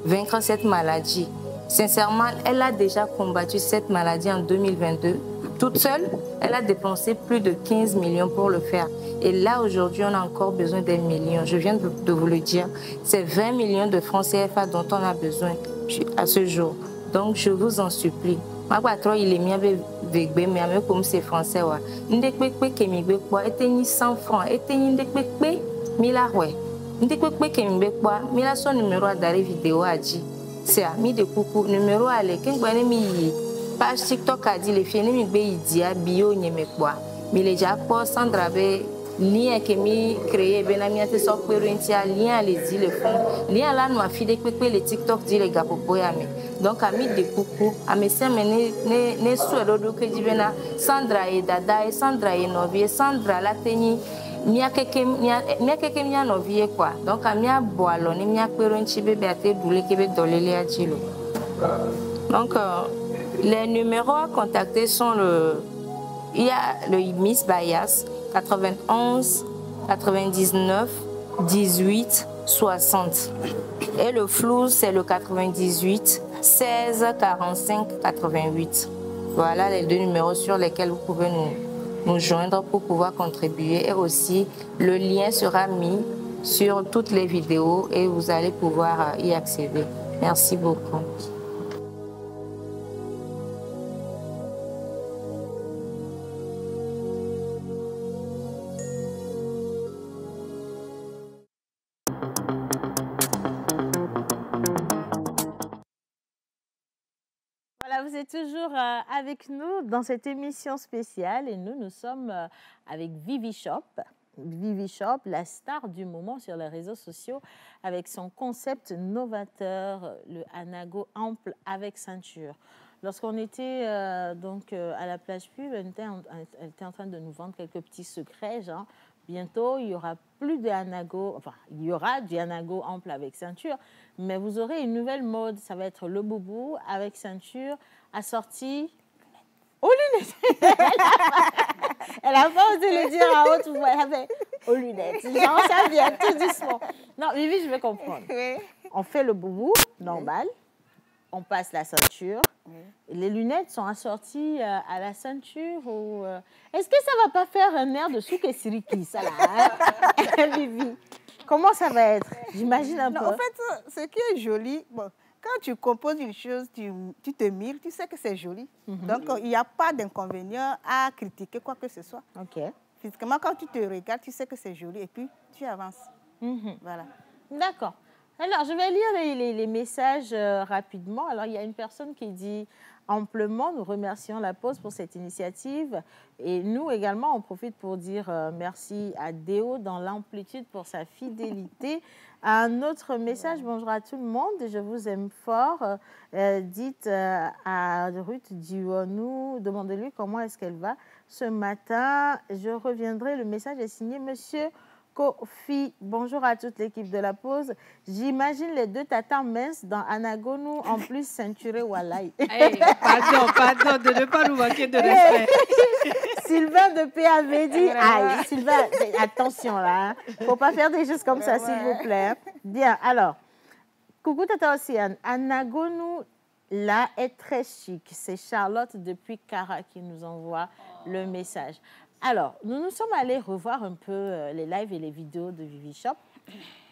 vaincre cette maladie. Sincèrement, elle a déjà combattu cette maladie en 2022. Toute seule, elle a dépensé plus de 15 millions pour le faire. Et là, aujourd'hui, on a encore besoin des millions. Je viens de vous le dire. C'est 20 millions de francs CFA dont on a besoin à ce jour. Donc, je vous en supplie. Il est bien mais comme c'est français. Ndekpekpe kemigbe kwa etenyi 100 francs. Etenyi ndekpekpe mila ouais. Ndekpekpe kemigbe kwa mila son numéro d'arrêt vidéo a dit. C'est ami de coucou numéro à l'équipe. Page TikTok a dit les filles ne m'y bio nyeme quoi. Mais les japon Sandra be lien que mi créé benamia te sok perentia lien les dit le fond. Lien là nous a fait des les TikTok dit les gars pour yame. Donc ami de coucou a mes ne souhait que dit bena Sandra et dada et Sandra et novie Sandra la teni mia keke mia novie quoi. Donc a mia boalo ni mia perenchi bébé a te doulé kebe dolele a dit. Donc les numéros à contacter sont il y a le Miss Bias 91 99 18 60 et le flou c'est le 98 16 45 88. Voilà les deux numéros sur lesquels vous pouvez nous joindre pour pouvoir contribuer et aussi le lien sera mis sur toutes les vidéos et vous allez pouvoir y accéder. Merci beaucoup. Voilà, vous êtes toujours avec nous dans cette émission spéciale et nous sommes avec Vivi Shop. Vivi Shop, la star du moment sur les réseaux sociaux, avec son concept novateur, le anago ample avec ceinture. Lorsqu'on était à la plage pub, elle était en train de nous vendre quelques petits secrets, genre bientôt il y aura plus de anago, enfin il y aura du anago ample avec ceinture, mais vous aurez une nouvelle mode, ça va être le boubou avec ceinture assorti aux lunettes. Elle n'a pas osé le dire à haute voix, elle avait aux lunettes. Genre, ça vient tout doucement. Non, Vivi, je veux comprendre. Oui. On fait le boubou normal, on passe la ceinture. Les lunettes sont assorties à la ceinture ou est-ce que ça ne va pas faire un air de souk et siriki, ça là, hein? Vivi, comment ça va être? J'imagine un peu. En fait, ce qui est joli, bon, quand tu composes une chose, tu te mires, tu sais que c'est joli. Donc, il n'y a pas d'inconvénient à critiquer quoi que ce soit. OK. Physiquement, quand tu te regardes, tu sais que c'est joli et puis tu avances. Voilà. D'accord. Alors, je vais lire les messages rapidement. Alors, il y a une personne qui dit amplement, nous remercions la Pause pour cette initiative. Et nous également, on profite pour dire merci à Déo dans l'amplitude pour sa fidélité. Un autre message, bonjour à tout le monde, je vous aime fort. Dites à Ruth Dionou, demandez-lui comment est-ce qu'elle va. Ce matin, je reviendrai, le message est signé Monsieur Kofi. Bonjour à toute l'équipe de la Pause. J'imagine les deux tatas minces dans Anagonou, en plus ceinturés Walaï. Hey, pardon de ne pas nous manquer de respect. Sylvain de PAV dit, aïe, Sylvain, attention là, il ne faut pas faire des choses comme ça, s'il vous plaît. Bien, alors, coucou Tata Océane, Anagonou, là, est très chic. C'est Charlotte depuis Cara qui nous envoie le message. Alors, nous nous sommes allés revoir un peu les lives et les vidéos de Vivi Shop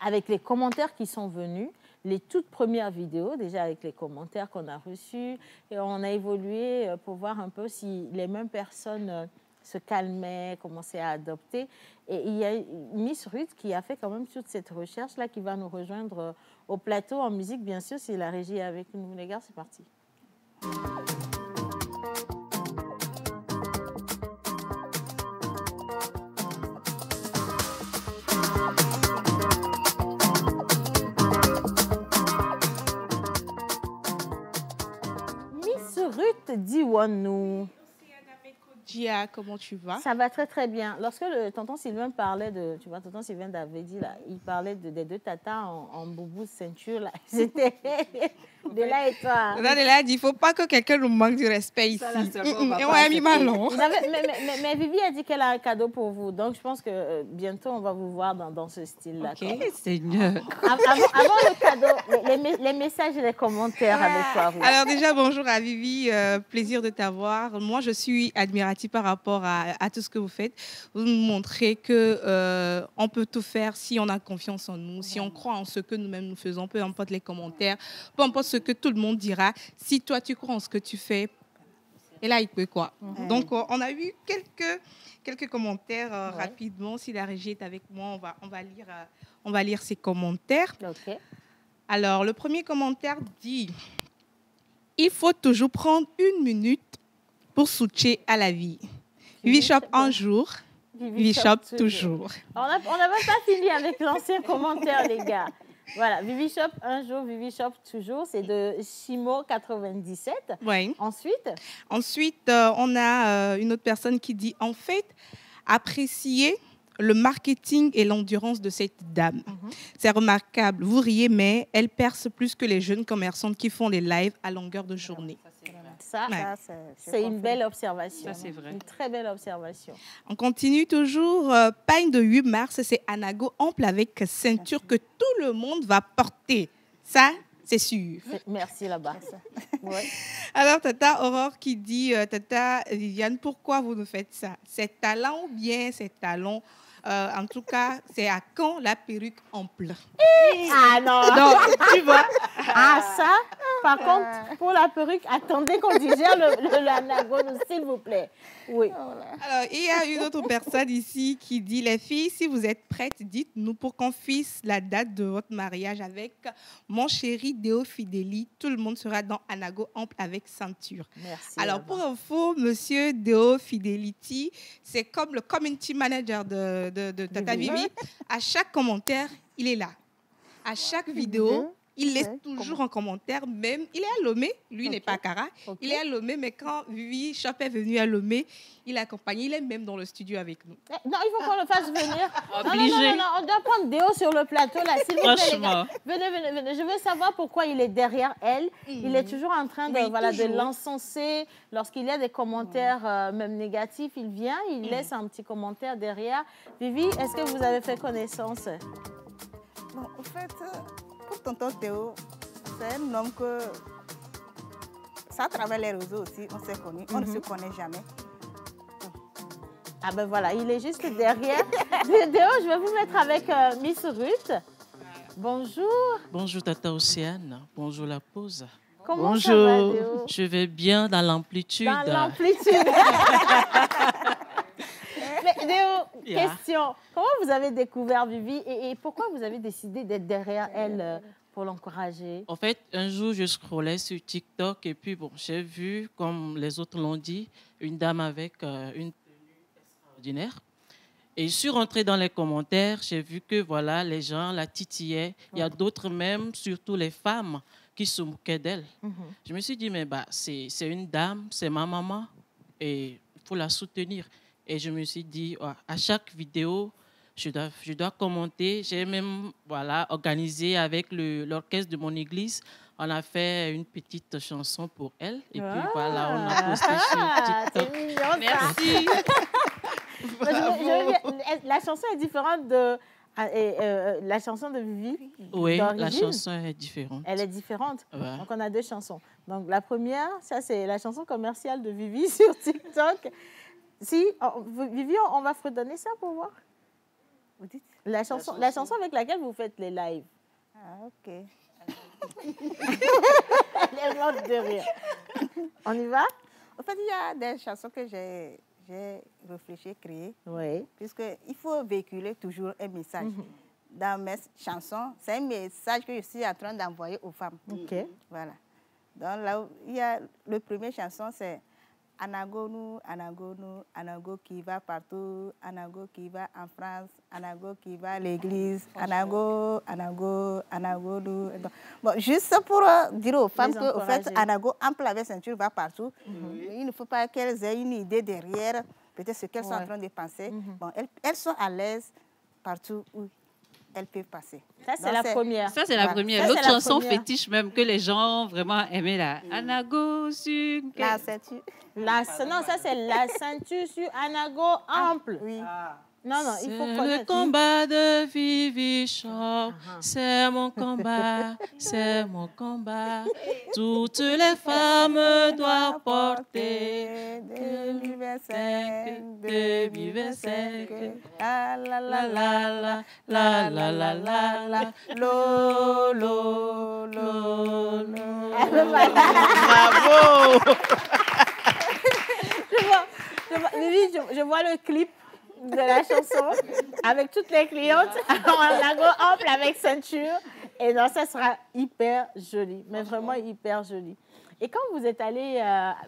avec les commentaires qui sont venus, les toutes premières vidéos, déjà avec les commentaires qu'on a reçus. Et on a évolué pour voir un peu si les mêmes personnes se calmaient, commençaient à adopter. Et il y a Miss Ruth qui a fait quand même toute cette recherche-là, qui va nous rejoindre au plateau en musique, bien sûr, si la régie est avec nous. Les gars, c'est parti. Ruth Diwanou. Gia, comment tu vas? Ça va très très bien. Lorsque le tonton Sylvain parlait de, tu vois, tonton Sylvain d'Avedi, là, il parlait des deux tatas en boubou ceinture, là. C'était de là et toi. De là, il ne faut pas que quelqu'un nous manque du respect ici. Et on a mis malon. Mais Vivi a dit qu'elle a un cadeau pour vous, donc je pense que bientôt on va vous voir dans ce style-là. Ok, Seigneur. Avant le cadeau, les messages et les commentaires avec toi. Ruth. Alors déjà, bonjour à Vivi, plaisir de t'avoir. Moi, je suis admirative par rapport à tout ce que vous faites. Vous nous montrez qu'on peut tout faire si on a confiance en nous, si on croit en ce que nous-mêmes nous faisons, peu importe les commentaires, peu importe ce que tout le monde dira. Si toi, tu crois en ce que tu fais, et là, il peut quoi. Donc, on a eu quelques commentaires rapidement. Si la régie est avec moi, on va lire ces commentaires. Okay. Alors, le premier commentaire dit « Il faut toujours prendre 1 minute pour switcher à la vie. Vivi Shop un jour, Vivi Shop toujours. » On n'a même pas fini avec l'ancien commentaire, les gars. Voilà, Vivi Shop un jour, Vivi Shop toujours. C'est de Chimo97. Oui. Ensuite, on a une autre personne qui dit « En fait, appréciez le marketing et l'endurance de cette dame. C'est remarquable. Vous riez, mais elle perce plus que les jeunes commerçantes qui font les lives à longueur de journée. » Ça, c'est une belle observation. Ça, c'est vrai. Une très belle observation. On continue toujours. Pagne de 8 mars, c'est Anago ample avec ceinture que tout le monde va porter. Ça, c'est sûr. Merci là-bas. Ouais. Alors, Tata Aurore qui dit, Tata Viviane, pourquoi vous nous faites ça? C'est talent ou bien c'est talent? En tout cas, c'est à quand la perruque ample? Ah non. Donc, tu vois. Ah ça, par contre, pour la perruque, attendez qu'on digère l'anago, s'il vous plaît. Oui. Alors, il y a une autre personne ici qui dit, les filles, si vous êtes prêtes, dites-nous pour qu'on fixe la date de votre mariage avec mon chéri Deo Fideli. Tout le monde sera dans anago ample avec ceinture. Merci. Alors, pour info, monsieur Deo Fidelity, c'est comme le community manager de Tata Vivi. À chaque commentaire, il est là. À chaque vidéo, il laisse toujours un commentaire, même. Il est à Lomé, lui n'est pas à Cara. Il est à Lomé, mais quand Vivi Shop est venu à Lomé, il a accompagné, il est même dans le studio avec nous. Non, il faut qu'on le fasse venir. Obligé. Non, on doit prendre Déo sur le plateau, là, s'il vous plaît, les gars. Franchement. Venez. Je veux savoir pourquoi il est derrière elle. Il est toujours en train de l'encenser. Lorsqu'il y a des commentaires, même négatifs, il vient, il laisse un petit commentaire derrière. Vivi, est-ce que vous avez fait connaissance? Bon, en fait, pour tonton Théo, c'est un homme que, ça à travers les réseaux aussi, on s'est connus, on ne se connaît jamais. Ah ben voilà, il est juste derrière. Déo, je vais vous mettre avec Miss Ruth. Bonjour. Bonjour Tata Océane, bonjour la pause. Comment ça va, Déo? Je vais bien dans l'amplitude. Dans l'amplitude. Mais Déo, question. Comment vous avez découvert Vivi et pourquoi vous avez décidé d'être derrière elle pour l'encourager? En fait, un jour, je scrollais sur TikTok et puis bon, j'ai vu, comme les autres l'ont dit, une dame avec une tenue extraordinaire. Et je suis rentrée dans les commentaires, j'ai vu que voilà, les gens la titillaient. Il y a d'autres même, surtout les femmes, qui se moquaient d'elle. Je me suis dit, mais bah, c'est une dame, c'est ma maman et il faut la soutenir. Et je me suis dit, à chaque vidéo, je dois commenter. J'ai même organisé avec l'orchestre de mon église. On a fait une petite chanson pour elle. Et puis voilà, on a posté sur TikTok. C'est mignon, merci. La chanson est différente de la chanson de Vivi. Oui, la chanson est différente. Elle est différente. Ouais. Donc, on a deux chansons. Donc, la première, ça, c'est la chanson commerciale de Vivi sur TikTok. Si, Vivi, on va fredonner ça pour voir. Vous dites la chanson avec laquelle vous faites les lives. Ah, ok. Elle est morte de rire. On y va? En fait, il y a des chansons que j'ai réfléchi, créées. Oui. Puisqu'il faut véhiculer toujours un message. Dans mes chansons, c'est un message que je suis en train d'envoyer aux femmes. Ok. Voilà. Donc là, il y a le premier chanson, c'est Anago nous, Anago qui va partout, Anago qui va en France, Anago qui va à l'église, Anago nous. Bon, juste pour dire aux femmes que, au fait, Anago ample avec ceinture va partout. Il ne faut pas qu'elles aient une idée derrière, peut-être ce qu'elles sont en train de penser. Bon, elles sont à l'aise partout où elles peuvent passer. Ça, c'est la première. Ça, c'est la première. L'autre chanson fétiche même que les gens vraiment aimaient, là. Anago sur... La ceinture. Non, ça, c'est la ceinture sur Anago ample. Oui. Non, il faut connaître. C'est le combat de Vivi Shop, c'est mon combat, c'est mon combat. Toutes les femmes doivent porter 2025, la la la la la la la la la, lo lo lo lo. Bravo. Je vois le clip de la chanson avec toutes les clientes en anago ample avec ceinture. Et non, ça sera hyper joli, mais vraiment hyper joli. Et quand vous êtes allé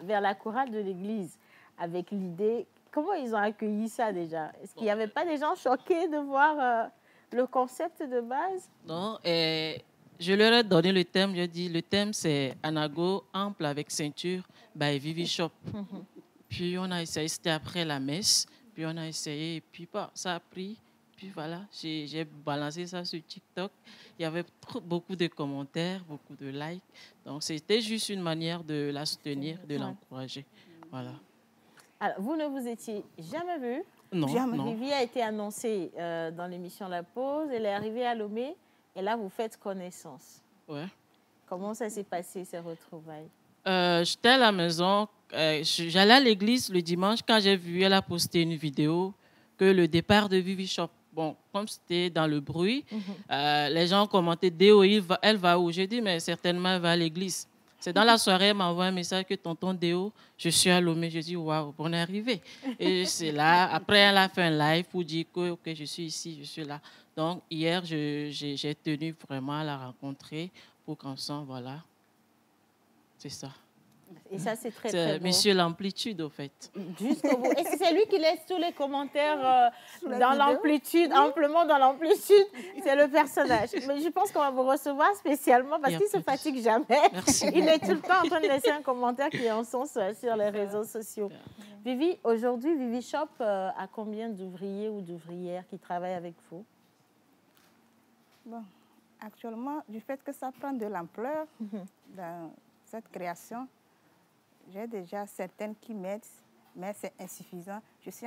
vers la chorale de l'église avec l'idée, comment ils ont accueilli ça déjà? Est-ce qu'il n'y avait pas des gens choqués de voir le concept de base? Non, je leur ai donné le thème. Je dis le thème c'est anago ample avec ceinture by Vivi Shop. Puis on a essayé, c'était après la messe. Puis on a essayé et puis ça a pris. Puis voilà, j'ai balancé ça sur TikTok. Il y avait beaucoup de commentaires, beaucoup de likes. Donc c'était juste une manière de la soutenir, de l'encourager. Voilà. Alors, vous ne vous étiez jamais vu? Non, non. Vivi a été annoncée dans l'émission La Pause. Elle est arrivée à Lomé et là, vous faites connaissance. Ouais. Comment ça s'est passé, ces retrouvailles? J'étais à la maison, j'allais à l'église le dimanche quand j'ai vu, elle a posté une vidéo que le départ de Vivi Shop, bon, comme c'était dans le bruit, les gens ont commenté, Déo, elle va où? J'ai dit, mais certainement elle va à l'église. C'est dans la soirée, elle m'a envoyé un message que tonton Déo, je suis à Lomé. Je dis, waouh, on est arrivé. Et c'est là, après elle a fait un live pour dire que ok, je suis ici, je suis là. Donc hier, j'ai tenu vraiment à la rencontrer pour qu'ensemble, voilà. C'est ça. Et ça, c'est très, très beau. Monsieur l'amplitude, au fait. Jusqu'au bout. Et c'est lui qui laisse tous les commentaires dans l'amplitude, amplement dans l'amplitude. C'est le personnage. Mais je pense qu'on va vous recevoir spécialement parce qu'il ne se fatigue jamais. Merci. Il est tout le temps en train de laisser un commentaire qui est en sens sur les réseaux sociaux. Vivi, aujourd'hui, Vivi Shop a combien d'ouvriers ou d'ouvrières qui travaillent avec vous? Bon, actuellement, du fait que ça prend de l'ampleur dans cette création, j'ai déjà certaines qui m'aident, mais c'est insuffisant. Je suis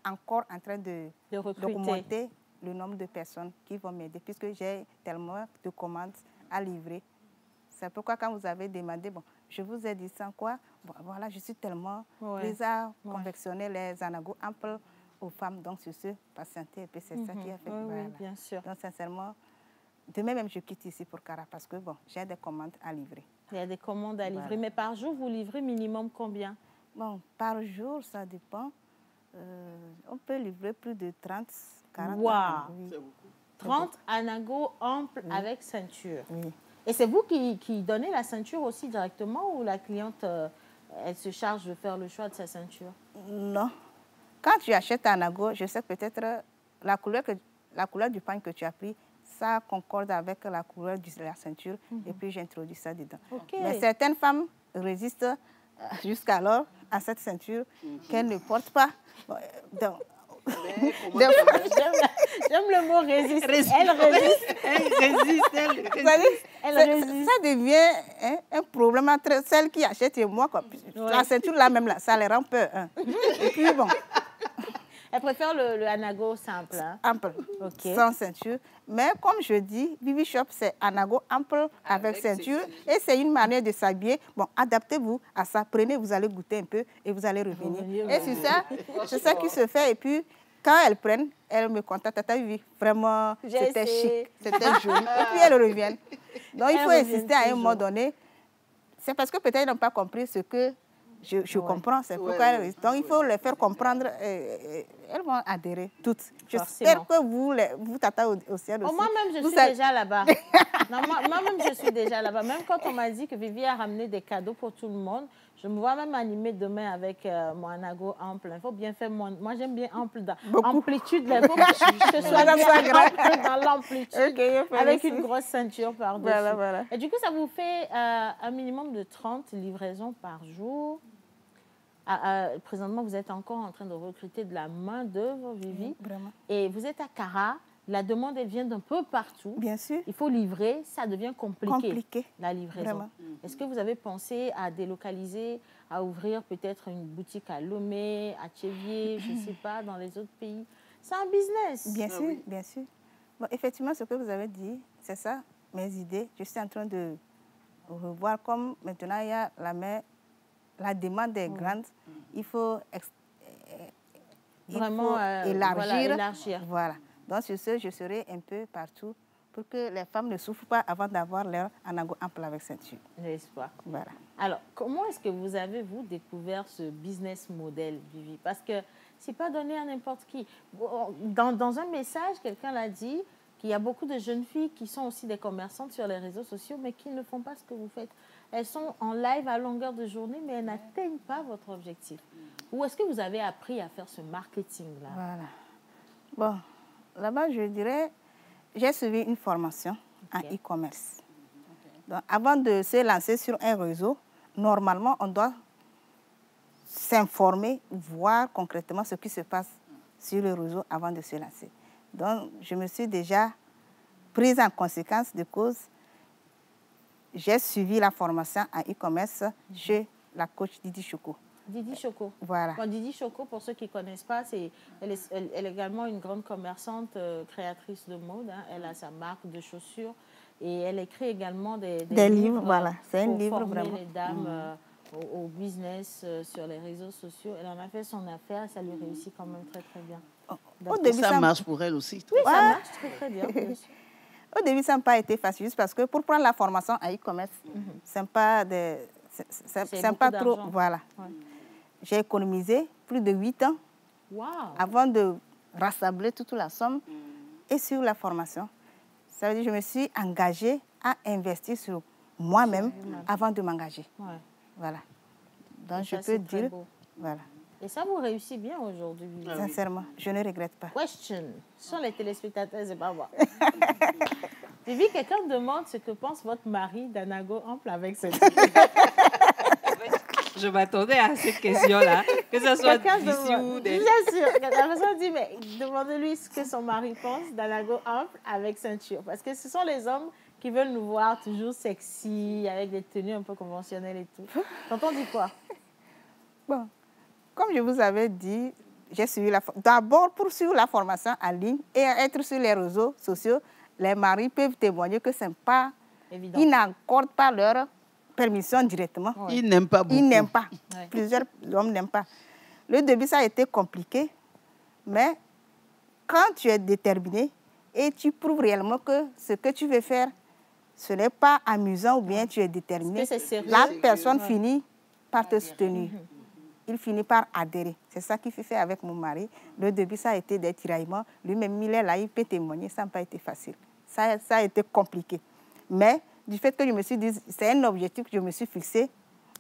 encore en train de augmenter le nombre de personnes qui vont m'aider, puisque j'ai tellement de commandes à livrer. C'est pourquoi quand vous avez demandé, bon, je vous ai dit sans quoi, bon, voilà, je suis tellement prise à confectionner les anagos amples aux femmes, donc sur ce, patienter et puis c'est ça qui a fait. Oui, voilà. oui, bien sûr. Donc sincèrement, demain même je quitte ici pour Cara parce que bon, j'ai des commandes à livrer. Il y a des commandes à livrer, mais par jour, vous livrez minimum combien? Bon, par jour, ça dépend. On peut livrer plus de 30, 40. Wow. Oui. 30 anagos amples avec ceinture. Oui. Et c'est vous qui donnez la ceinture aussi directement ou la cliente, elle se charge de faire le choix de sa ceinture? Non. Quand tu achètes un anago, je sais peut-être la couleur du pagne que tu as pris, ça concorde avec la couleur de la ceinture et puis j'introduis ça dedans. Okay. Mais certaines femmes résistent jusqu'alors à cette ceinture qu'elles ne portent pas. Donc, j'aime le mot résiste. Elle résiste. Ça devient un problème entre celles qui achètent et moi. La ceinture là même, là, ça les rend peur. Et puis bon. Elle préfère le anago simple. Hein? Ample, sans ceinture. Mais comme je dis, Vivi Shop, c'est anago ample avec ceinture. Et c'est une manière de s'habiller. Bon, adaptez-vous à ça. Prenez, vous allez goûter un peu et vous allez revenir. Et c'est ça, c'est ça qui se fait. Et puis, quand elles prennent, elles me contactent. Tata Vivi, vraiment, c'était chic, c'était joli. Et puis, elles reviennent. Donc, il faut insister à un moment donné. C'est parce que peut-être ils n'ont pas compris ce que je comprends, c'est pourquoi donc il faut les faire comprendre, elles vont adhérer toutes. J'espère que vous Tata au ciel aussi. Moi-même, je suis déjà là-bas. Moi-même, je suis déjà là-bas. Même quand on m'a dit que Vivi a ramené des cadeaux pour tout le monde, je me vois même animer demain avec mon anago ample. Il faut bien faire moi, j'aime bien ample amplitude. Il faut que je sois ample dans l'amplitude, avec une grosse ceinture par-dessus. Voilà. Et du coup, ça vous fait un minimum de 30 livraisons par jour. Présentement, vous êtes encore en train de recruter de la main-d'œuvre, Vivi. Vraiment. Et vous êtes à Cara. La demande, elle vient d'un peu partout. Bien sûr. Il faut livrer. Ça devient compliqué. La livraison. Est-ce que vous avez pensé à délocaliser, à ouvrir peut-être une boutique à Lomé, à Tchévier, je ne sais pas, dans les autres pays? C'est un business. Bien sûr, bien sûr. Bon, effectivement, ce que vous avez dit, c'est ça, mes idées. Je suis en train de revoir comme maintenant il y a la demande est grande, il faut élargir. Voilà. Donc, sur ce, je serai un peu partout pour que les femmes ne souffrent pas avant d'avoir leur anago ample avec ceinture. L'espoir. Voilà. Alors, comment est-ce que vous avez, découvert ce business model, Vivi? Parce que ce n'est pas donné à n'importe qui. Dans un message, quelqu'un l'a dit, qu'il y a beaucoup de jeunes filles qui sont aussi des commerçantes sur les réseaux sociaux, mais qui ne font pas ce que vous faites. Elles sont en live à longueur de journée, mais elles n'atteignent pas votre objectif. Où est-ce que vous avez appris à faire ce marketing-là? Voilà. Bon, là-bas, je dirais, j'ai suivi une formation en e-commerce. Donc, avant de se lancer sur un réseau, normalement, on doit s'informer, voir concrètement ce qui se passe sur le réseau avant de se lancer. Donc, je me suis déjà prise en conséquence de cause. J'ai suivi la formation en e-commerce chez la coach Didi Choco. Didi Choco. Voilà. Bon, Didi Choco, pour ceux qui ne connaissent pas, elle est également une grande commerçante, créatrice de mode. Hein. Elle a sa marque de chaussures Et elle écrit également des livres. Voilà, c'est un pour livre former vraiment. les dames au business sur les réseaux sociaux. Elle en a fait son affaire, ça lui réussit quand même très très bien. Au début, ça marche pour elle aussi. Oui, ça marche très très bien. Au début, ça n'a pas été facile juste parce que pour prendre la formation à e-commerce, c'est pas trop. Voilà. Ouais. J'ai économisé plus de 8 ans avant de rassembler toute la somme et sur la formation. Ça veut dire que je me suis engagée à investir sur moi-même avant de m'engager. Ouais. Voilà. Donc, je peux dire... Voilà. Et ça vous réussit bien aujourd'hui? Sincèrement, je ne regrette pas. Question. Ce sont les téléspectateurs, c'est pas moi. Vivi, quelqu'un demande ce que pense votre mari d'Anago Ample avec cette... Je m'attendais à cette question-là, que ce soit d'ici ou des... Bien sûr. La personne dit, mais demandez-lui ce que son mari pense d'Anago Ample avec ceinture. Parce que ce sont les hommes qui veulent nous voir toujours sexy, avec des tenues un peu conventionnelles et tout. T'entends dit quoi? Bon, comme je vous avais dit, j'ai suivi d'abord pour suivre la formation en ligne et être sur les réseaux sociaux, les maris peuvent témoigner que ce n'est pas évident. Ils n'accordent pas leur permission directement. Ouais. Ils n'aiment pas beaucoup. Ils n'aiment pas. Ouais. Plusieurs hommes n'aiment pas. Le début, ça a été compliqué, mais quand tu es déterminé et tu prouves réellement que ce que tu veux faire, ce n'est pas amusant ou bien tu es déterminé, la personne finit par te soutenir. Il finit par adhérer. C'est ça qu'il fait avec mon mari. Le début, ça a été des tiraillements. Lui-même, il est là, il peut témoigner. Ça n'a pas été facile. Ça a été compliqué. Mais du fait que je me suis dit, c'est un objectif que je me suis fixé,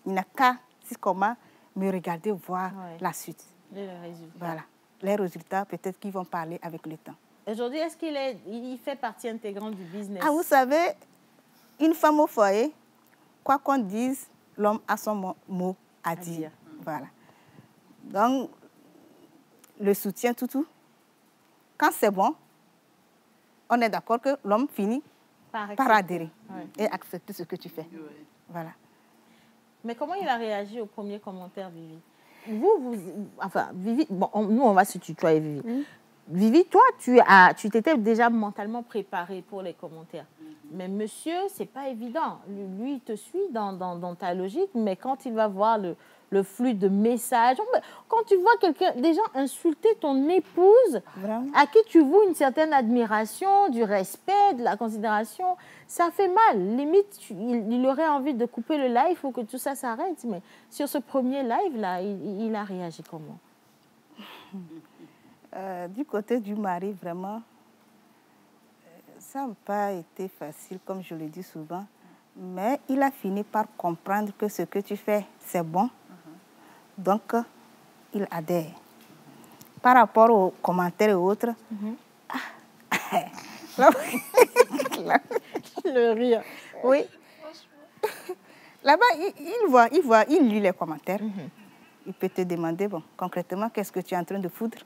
il n'a qu'à, comment, me regarder, voir la suite. Les résultats. Voilà. Les résultats, peut-être qu'ils vont parler avec le temps. Aujourd'hui, est-ce qu'il fait partie intégrante du business? Ah, vous savez, une femme au foyer, quoi qu'on dise, l'homme a son mot à dire. Voilà. Donc, le soutien, tout. Quand c'est bon, on est d'accord que l'homme finit par adhérer et accepter ce que tu fais. Voilà. Mais comment il a réagi au premier commentaire, Vivi? Enfin, Vivi, bon, nous, on va se tutoyer, Vivi. Vivi, toi, tu t'étais déjà mentalement préparée pour les commentaires. Mais monsieur, c'est pas évident. Lui, il te suit dans ta logique, mais quand il va voir le flux de messages, quand tu vois quelqu'un déjà insulter ton épouse, à qui tu voues une certaine admiration, du respect, de la considération, ça fait mal. Limite, il aurait envie de couper le live pour que tout ça s'arrête. Mais sur ce premier live-là, il a réagi comment? Du côté du mari, vraiment, ça n'a pas été facile, comme je le dis souvent. Mais il a fini par comprendre que ce que tu fais, c'est bon. Donc, il adhère. Par rapport aux commentaires et autres, le rire. Oui. Là-bas, il lit les commentaires. Il peut te demander, bon, concrètement, qu'est-ce que tu es en train de foudre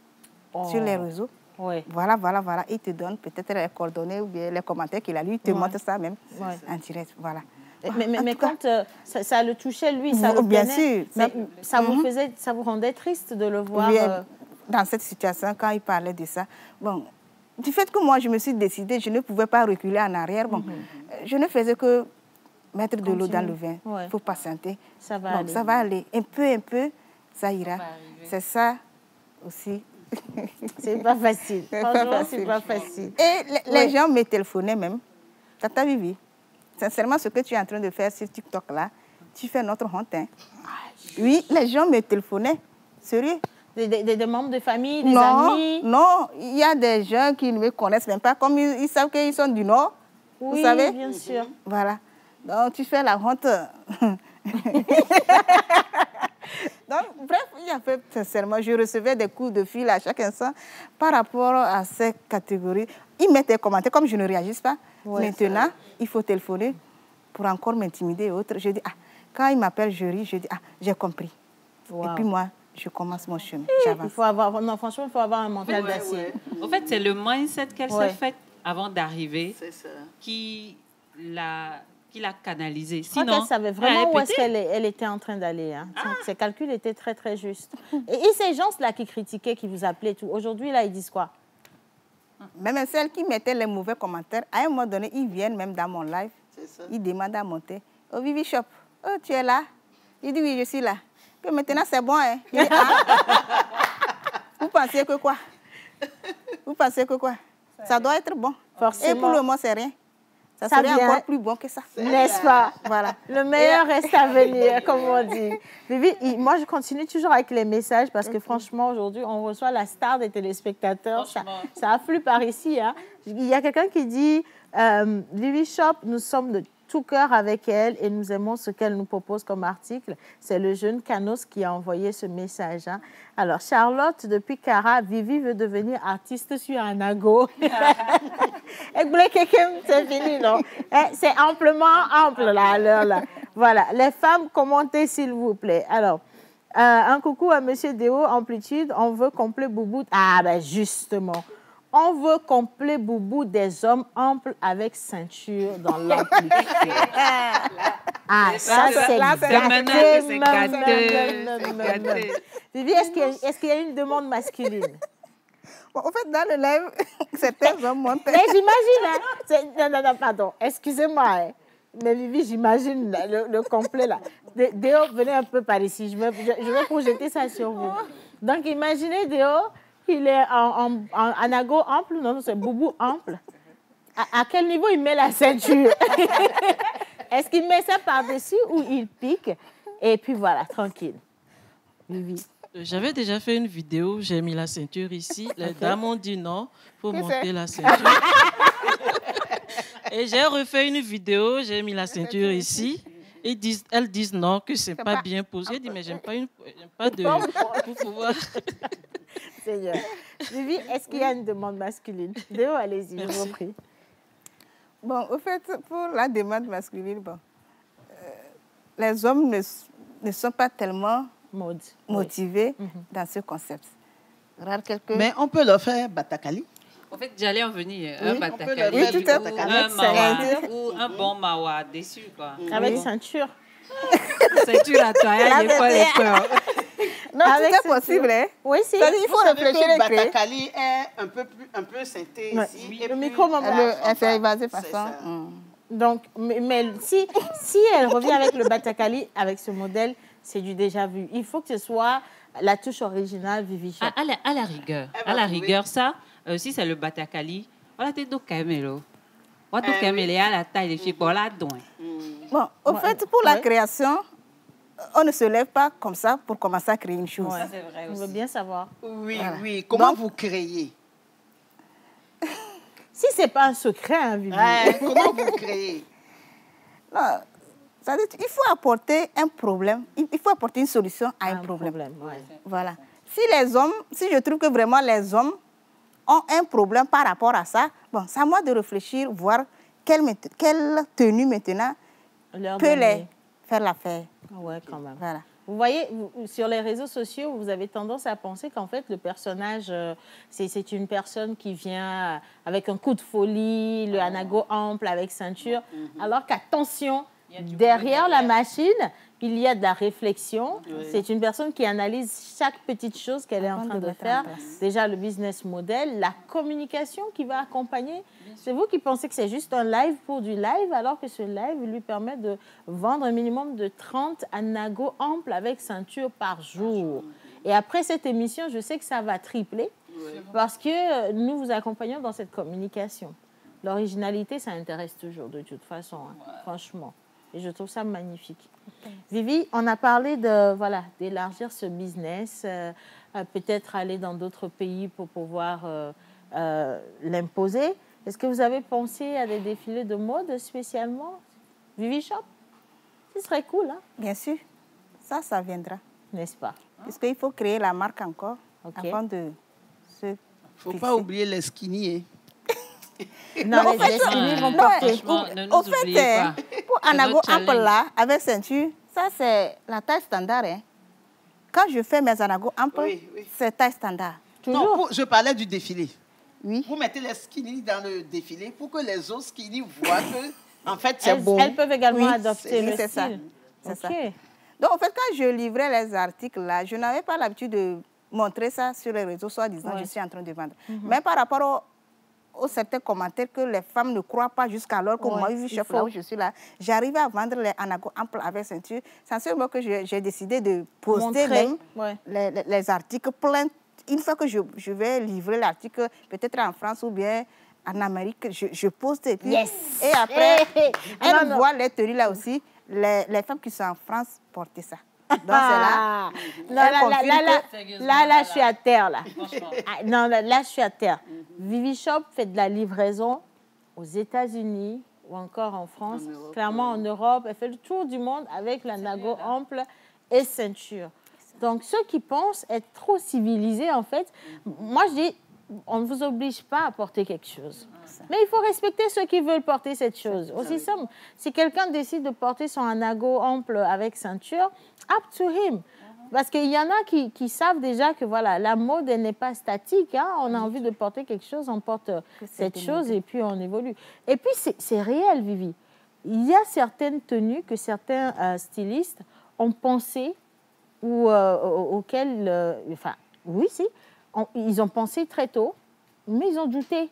sur les réseaux. Voilà. Il te donne peut-être les coordonnées ou bien les commentaires qu'il a lu. Il te montre ça même en direct. Voilà. Mais quand ça le touchait, lui, ça le bien sûr. Mais ça vous rendait triste de le voir dans cette situation, quand il parlait de ça. Bon, du fait que moi, je me suis décidée, je ne pouvais pas reculer en arrière. Bon, je ne faisais que mettre de l'eau dans le vin. Il faut patienter. Ça va aller. Ça va aller. Un peu, ça ira. C'est ça aussi. C'est pas facile. Franchement, c'est pas facile. Et les gens me téléphonaient même. Tata Vivi, sincèrement, ce que tu es en train de faire sur TikTok là, tu fais notre honte. Hein. Oui, les gens me téléphonaient. Sérieux. Des membres de famille, des amis? Non, il y a des gens qui ne me connaissent même pas, comme ils savent qu'ils sont du Nord. Oui, vous savez? Bien sûr. Voilà. Donc, tu fais la honte. Donc, bref, il y a fait, sincèrement, je recevais des coups de fil à chaque instant par rapport à ces catégories. Ils mettaient des commentaires, comme je ne réagisse pas. Maintenant, il faut téléphoner pour encore m'intimider et autres. Je dis, quand il m'appelle, je ris, je dis, j'ai compris. Et puis moi, je commence mon chemin. Il faut avoir, non, franchement, il faut avoir un mental d'acier. En fait, c'est le mindset qu'elle s'est fait avant d'arriver qui l'a canalisé. Sinon, elle savait vraiment où est-ce qu'elle était en train d'aller. Hein. Ses calculs étaient très, très justes. Et ces gens-là qui critiquaient, qui vous appelaient, tout, aujourd'hui, là, ils disent quoi? Même celles qui mettaient les mauvais commentaires, à un moment donné, ils viennent même dans mon live. Ils demandent à monter. Oh, Vivi Shop, oh, tu es là? Il dit, oui, je suis là. Que maintenant, c'est bon, hein? Il dit, ah. Vous pensez que quoi? Vous pensez que quoi? Ça doit être bon. Forcément. Et pour le moment, c'est rien. Ça serait encore plus bon que ça. N'est-ce pas? Voilà. Le meilleur reste à venir, comme on dit. Vivi, moi, je continue toujours avec les messages parce que franchement, aujourd'hui, on reçoit la star des téléspectateurs. Ça afflue par ici. Hein. Il y a quelqu'un qui dit, Vivi Shop, nous sommes de tout cœur avec elle et nous aimons ce qu'elle nous propose comme article. C'est le jeune Canos qui a envoyé ce message. Hein. Alors, Charlotte, depuis Cara, Vivi veut devenir artiste sur Anago. C'est fini, non? C'est amplement ample, là, à l'heure, là. Voilà. Les femmes, commentez, s'il vous plaît. Alors, un coucou à Monsieur Déo, Amplitude. On veut complet boubou. Ah, ben, justement. On veut complet boubou des hommes amples avec ceinture dans l'amplitude. Ah, ça, c'est gâté. Vivi, est-ce qu'il y a une demande masculine? Bon, en fait, dans le live, certains hommes montent. Mais j'imagine, hein. Non, pardon. Excusez-moi. Hein. Mais Vivi, j'imagine le complet, là. Déo, venez un peu par ici. Je vais projeter ça sur vous. Donc, imaginez Déo. Il est en anago ample, non, c'est boubou ample. À quel niveau il met la ceinture? Est-ce qu'il met ça par-dessus ou il pique? Et puis voilà, tranquille. Vivi. J'avais déjà fait une vidéo, j'ai mis la ceinture ici. Les dames ont dit non, il faut monter la ceinture. Et j'ai refait une vidéo, j'ai mis la ceinture ici. Elles disent non, que ce n'est pas bien posé. J'ai dit, mais j'aime pas de... pour pouvoir... Seigneur. Vivi, est-ce qu'il y a une demande masculine? Déo, allez-y, je vous prie. Bon, au fait, pour la demande masculine, bon, les hommes ne sont pas tellement motivés dans ce concept. Mais on peut leur faire Batakali. En fait, j'allais en venir. Un Batakali, oui, tout à fait. Un mawa, ou un bon mawa dessus, quoi. Avec ceinture. Ceinture à toi, il n'y a pas les peurs. Non, c'est possible, hein? Oui, si. Il faut réfléchir et créer. Batakali est un peu synthé ici. Oui. Le micro, maman. Elle fait évaser façon. Donc, mais si elle revient avec le Batakali, avec ce modèle, c'est du déjà vu. Il faut que ce soit la touche originale Vivi Shop. À la rigueur, ça, si c'est le Batakali, voilà, t'es do camelo. On do camelo à la taille des filles pour la douane. Bon, au fait, pour la création, on ne se lève pas comme ça pour commencer à créer une chose. Ouais, c'est vrai. On veut bien savoir. Oui, voilà. Oui. Comment vous créez? Si ce n'est pas un secret, hein, Vivi. Comment vous créez? Non, c'est-à-dire, il faut apporter un problème, il faut apporter une solution à un problème. Voilà. Si je trouve que vraiment les hommes ont un problème par rapport à ça, bon, c'est à moi de réfléchir, voir quelle tenue maintenant peut les faire l'affaire. Oui, quand même. Voilà. Vous voyez, sur les réseaux sociaux, vous avez tendance à penser qu'en fait, le personnage, c'est une personne qui vient avec un coup de folie, le anago ample avec ceinture, alors qu'attention, derrière la machine, il y a de la réflexion. Oui. C'est une personne qui analyse chaque petite chose qu'elle est en train de faire. Déjà, le business model, la communication qui va accompagner. C'est vous qui pensez que c'est juste un live pour du live, alors que ce live lui permet de vendre un minimum de 30 anago amples avec ceinture par jour. Et après cette émission, je sais que ça va tripler parce que nous vous accompagnons dans cette communication. L'originalité, ça intéresse toujours de toute façon, hein, franchement. Et je trouve ça magnifique. Vivi, on a parlé d'élargir ce business, peut-être aller dans d'autres pays pour pouvoir l'imposer. Est-ce que vous avez pensé à des défilés de mode spécialement? Vivi Shop? Ce serait cool, hein? Bien sûr. Ça viendra. N'est-ce pas? Parce qu'il faut créer la marque encore avant de se... Il ne faut pas oublier les skinny, Non, les skinny vont porter. Au fait, pour anago ample là, avec ceinture, ça c'est la taille standard. Hein. Quand je fais mes anago ample, c'est taille standard. Non, je parlais du défilé. Oui. Vous mettez les skinny dans le défilé pour que les autres skinny voient que, en fait, c'est bon. Elles peuvent également adopter le style. C'est ça. Donc, en fait, quand je livrais les articles là, je n'avais pas l'habitude de montrer ça sur les réseaux, soit disant je suis en train de vendre. Mais par rapport aux certains commentaires que les femmes ne croient pas jusqu'alors que moi, Vivi Shop, là où je suis là, j'arrivais à vendre les Anago amples avec ceinture. C'est seulement que j'ai décidé de poster même les articles pleins. Une fois que je vais livrer l'article, peut-être en France ou bien en Amérique, je poste et puis... Et après, elles voient les tenues là aussi. Les femmes qui sont en France portent ça. Donc là, je suis à terre, là. Non, là, je suis à terre. Vivi Shop fait de la livraison aux États-Unis ou encore en France, clairement en Europe. Elle fait le tour du monde avec l'Anago ample et ceinture. Donc, ceux qui pensent être trop civilisés, en fait, moi, je dis, on ne vous oblige pas à porter quelque chose. Mais il faut respecter ceux qui veulent porter cette chose. Aussi simple. Si quelqu'un décide de porter son anago ample avec ceinture, up to him. Parce qu'il y en a qui savent déjà que voilà, la mode n'est pas statique. Hein. On a envie de porter quelque chose, on porte cette chose et puis on évolue. Et puis, c'est réel, Vivi. Il y a certaines tenues que certains stylistes ont pensé ou auxquelles... enfin, oui, si. Ils ont pensé très tôt, mais ils ont douté.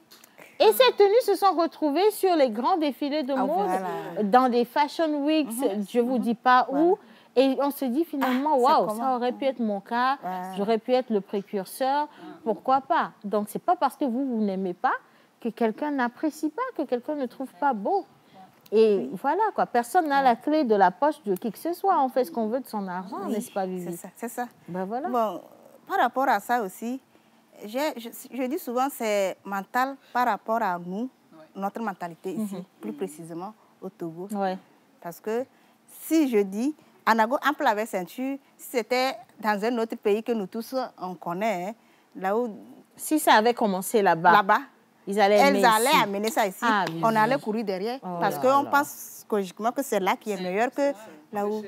Et ces tenues se sont retrouvées sur les grands défilés de mode, dans des fashion weeks, je ne vous dis pas où. Et on se dit finalement, waouh, ça aurait pu être mon cas, j'aurais pu être le précurseur, pourquoi pas? Donc, ce n'est pas parce que vous n'aimez pas que quelqu'un n'apprécie pas, que quelqu'un ne trouve pas beau. Et voilà, quoi. Personne n'a la clé de la poche de qui que ce soit. On fait ce qu'on veut de son argent, n'est-ce pas, Vivi? C'est ça. Ben voilà. Bon, par rapport à ça aussi, je dis souvent c'est mental par rapport à nous, notre mentalité ici, plus précisément au Togo. Parce que si je dis Anago ample avec ceinture, si c'était dans un autre pays que nous tous on connaît, hein, là où... Si ça avait commencé là-bas, elles allaient amener ça ici. On allait courir derrière. Parce qu'on pense logiquement que c'est là qui est meilleur que là où...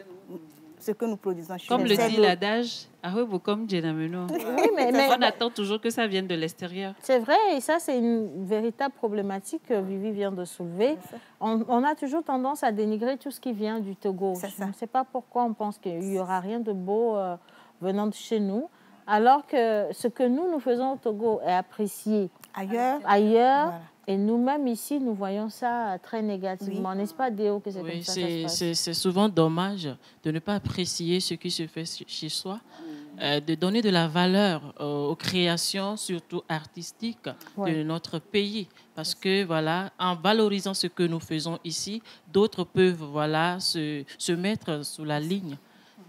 ce que nous produisons. Comme le dit l'adage, comme on attend toujours que ça vienne de l'extérieur. C'est vrai, et ça, c'est une véritable problématique que Vivi vient de soulever. On a toujours tendance à dénigrer tout ce qui vient du Togo. Je ne sais pas pourquoi on pense qu'il n'y aura rien de beau venant de chez nous, alors que ce que nous faisons au Togo est apprécié ailleurs. Voilà. Et nous-mêmes, ici, nous voyons ça très négativement. N'est-ce pas, Déo, que c'est comme ça que ça se passe? C'est souvent dommage de ne pas apprécier ce qui se fait chez soi, de donner de la valeur aux créations, surtout artistiques, de notre pays. Parce que, voilà, en valorisant ce que nous faisons ici, d'autres peuvent, voilà, se mettre sous la ligne.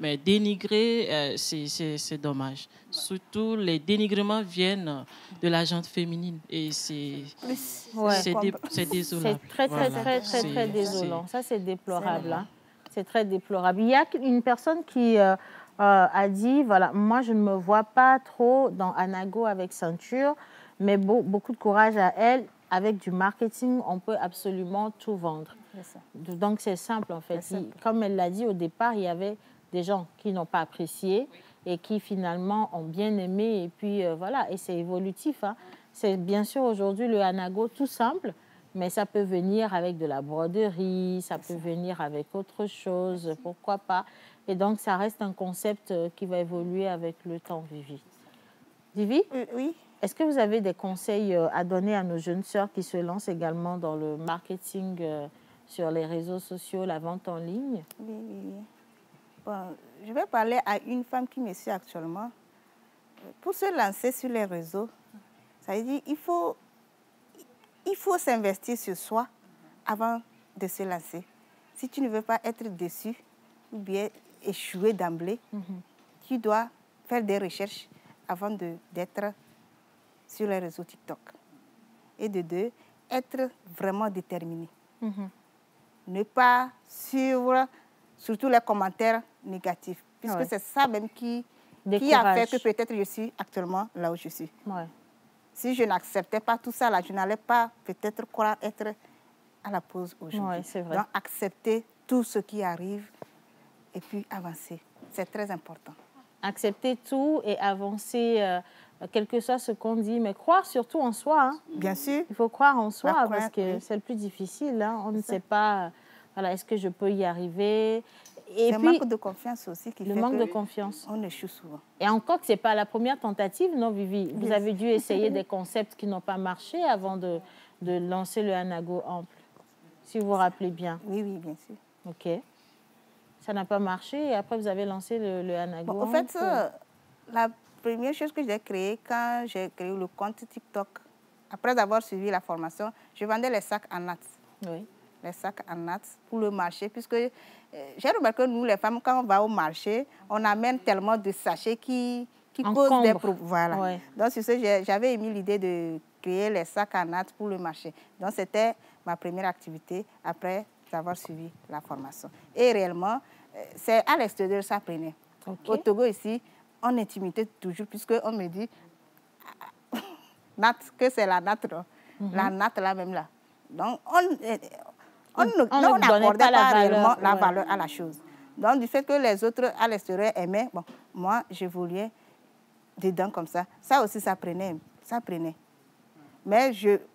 Mais dénigrer, c'est dommage. Surtout, les dénigrements viennent de la gente féminine. Et c'est désolant. C'est très désolant. Ça, c'est déplorable. Hein. C'est très déplorable. Il y a une personne qui a dit, voilà, moi, je ne me vois pas trop dans Anago avec ceinture, mais beaucoup de courage à elle. Avec du marketing, on peut absolument tout vendre. Donc, c'est simple, en fait. Comme elle l'a dit au départ, il y avait des gens qui n'ont pas apprécié et qui finalement ont bien aimé. Et puis voilà, et c'est évolutif. Hein. C'est bien sûr aujourd'hui le Anago tout simple, mais ça peut venir avec de la broderie, ça peut venir avec autre chose, pourquoi pas. Et donc ça reste un concept qui va évoluer avec le temps, Vivi. Vivi? Oui. Est-ce que vous avez des conseils à donner à nos jeunes sœurs qui se lancent également dans le marketing sur les réseaux sociaux, la vente en ligne? Oui. Bon, je vais parler à une femme qui me suit actuellement. Pour se lancer sur les réseaux, ça veut dire qu'il faut s'investir sur soi avant de se lancer. Si tu ne veux pas être déçu ou bien échouer d'emblée, tu dois faire des recherches avant d'être sur les réseaux TikTok. Et de deux, être vraiment déterminé. Ne pas suivre surtout les commentaires négatifs, puisque c'est ça même qui a fait que peut-être je suis actuellement là où je suis. Si je n'acceptais pas tout ça, là, je n'allais pas peut-être croire être à la pause aujourd'hui. Donc, accepter tout ce qui arrive et puis avancer. C'est très important. Accepter tout et avancer, quel que soit ce qu'on dit, mais croire surtout en soi. Hein. Bien sûr. Il faut croire en soi parce que c'est le plus difficile. Hein. On ne sait pas, voilà, est-ce que je peux y arriver? C'est le manque de confiance aussi qui fait le manque que de confiance. On échoue souvent. Et encore que ce n'est pas la première tentative, non, Vivi? Vous Yes. avez dû essayer des concepts qui n'ont pas marché avant de lancer le anago ample, si vous vous rappelez bien. Oui, oui, bien sûr. OK. Ça n'a pas marché et après, vous avez lancé le anago Bon, en fait, la première chose que j'ai créée, quand j'ai créé le compte TikTok, après avoir suivi la formation, je vendais les sacs en natte. Oui. Les sacs en natte pour le marché, puisque j'ai remarqué que nous, les femmes, quand on va au marché, on amène tellement de sachets qui causent des problèmes. Voilà. Ouais. Donc, sur ce, j'avais émis l'idée de créer les sacs en natte pour le marché. Donc, c'était ma première activité après avoir suivi la formation. Et réellement, c'est à l'extérieur, ça prenait. Okay. Au Togo, ici, on intimidait toujours, puisqu'on me dit natte, que c'est la natte, la natte là même là. Donc, on n'accordait pas réellement la valeur à la chose. Donc, du fait que les autres à l'extérieur aimaient, bon, moi, j'évoluais dedans comme ça. Ça aussi, ça prenait. Mais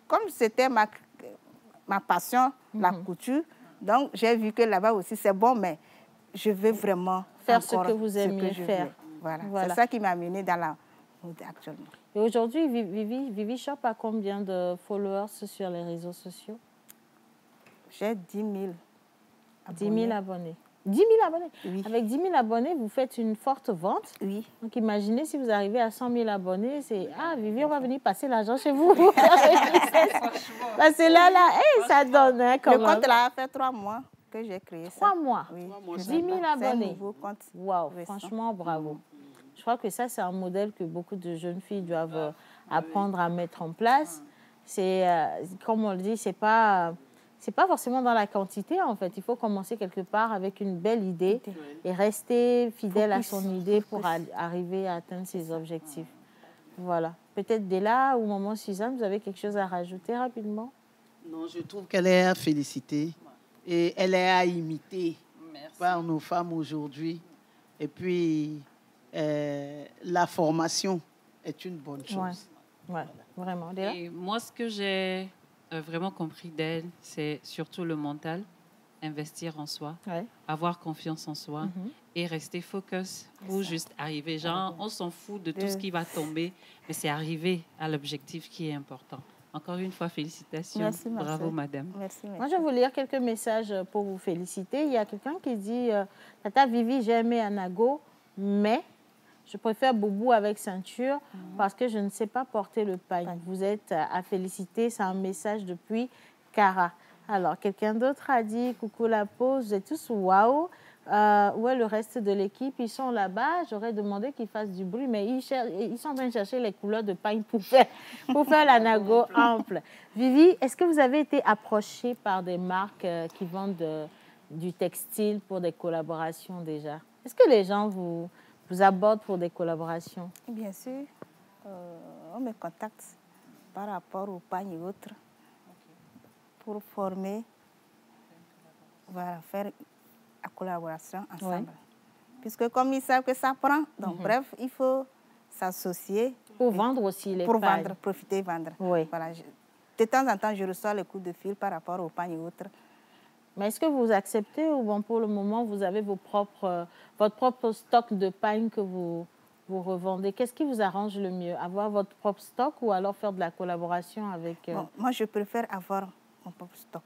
comme c'était ma passion, la couture, donc j'ai vu que là-bas aussi, c'est bon, mais je veux vraiment faire ce que vous aimez faire. Voilà. C'est ça qui m'a amenée dans la mode actuellement. Et aujourd'hui, Vivi Shop a combien de followers sur les réseaux sociaux? J'ai 10 000 abonnés. 10 000 abonnés. 10 000 abonnés. Oui. Avec 10 000 abonnés, vous faites une forte vente. Oui. Donc, imaginez si vous arrivez à 100 000 abonnés, c'est « Ah, Vivi, on va venir passer l'argent chez vous. » Parce que là, ça donne quand même. Le compte là a fait 3 mois que j'ai créé ça. 3 mois? Oui. 10 000 abonnés. Wow, franchement, bravo. Je crois que ça, c'est un modèle que beaucoup de jeunes filles doivent apprendre à mettre en place. C'est, comme on le dit, c'est pas forcément dans la quantité, en fait. Il faut commencer quelque part avec une belle idée et rester fidèle à son idée pour arriver à atteindre ses objectifs. Voilà. Peut-être dès là, au moment Suzanne, vous avez quelque chose à rajouter rapidement? Non, je trouve qu'elle est à féliciter et elle est à imiter par nos femmes aujourd'hui. Et puis, la formation est une bonne chose. Oui, vraiment. Et moi, ce que j'ai vraiment compris d'elle, c'est surtout le mental, investir en soi, avoir confiance en soi et rester focus pour juste arriver. Genre, on s'en fout de tout ce qui va tomber, mais c'est arriver à l'objectif qui est important. Encore une fois, félicitations. Merci, bravo, madame. Merci. Moi, je vais vous lire quelques messages pour vous féliciter. Il y a quelqu'un qui dit « Tata Vivi, j'ai aimé Anago, mais je préfère Boubou avec ceinture parce que je ne sais pas porter le pagne. » Vous êtes à féliciter. C'est un message depuis Cara. Alors, quelqu'un d'autre a dit « Coucou la pause, vous êtes tous waouh. Où est le reste de l'équipe? Ils sont là-bas. J'aurais demandé qu'ils fassent du bruit, mais ils sont en train de chercher les couleurs de pagne pour faire l'anago ample. » Vivi, est-ce que vous avez été approchée par des marques qui vendent du textile pour des collaborations déjà? Est-ce que les gens vous abordent pour des collaborations? Bien sûr. On me contacte par rapport au pagne et autres pour former, voilà, faire la collaboration ensemble. Puisque comme ils savent que ça prend, donc bref, il faut s'associer. Pour vendre aussi les pour pagnes. Vendre, profiter vendre. Oui. Voilà, de temps en temps, je reçois les coups de fil par rapport aux pagnes et autres. Mais est-ce que vous acceptez ou bon, pour le moment, vous avez votre propre stock de pagnes que vous revendez? Qu'est-ce qui vous arrange le mieux? Avoir votre propre stock ou alors faire de la collaboration avec... Bon, moi, je préfère avoir mon propre stock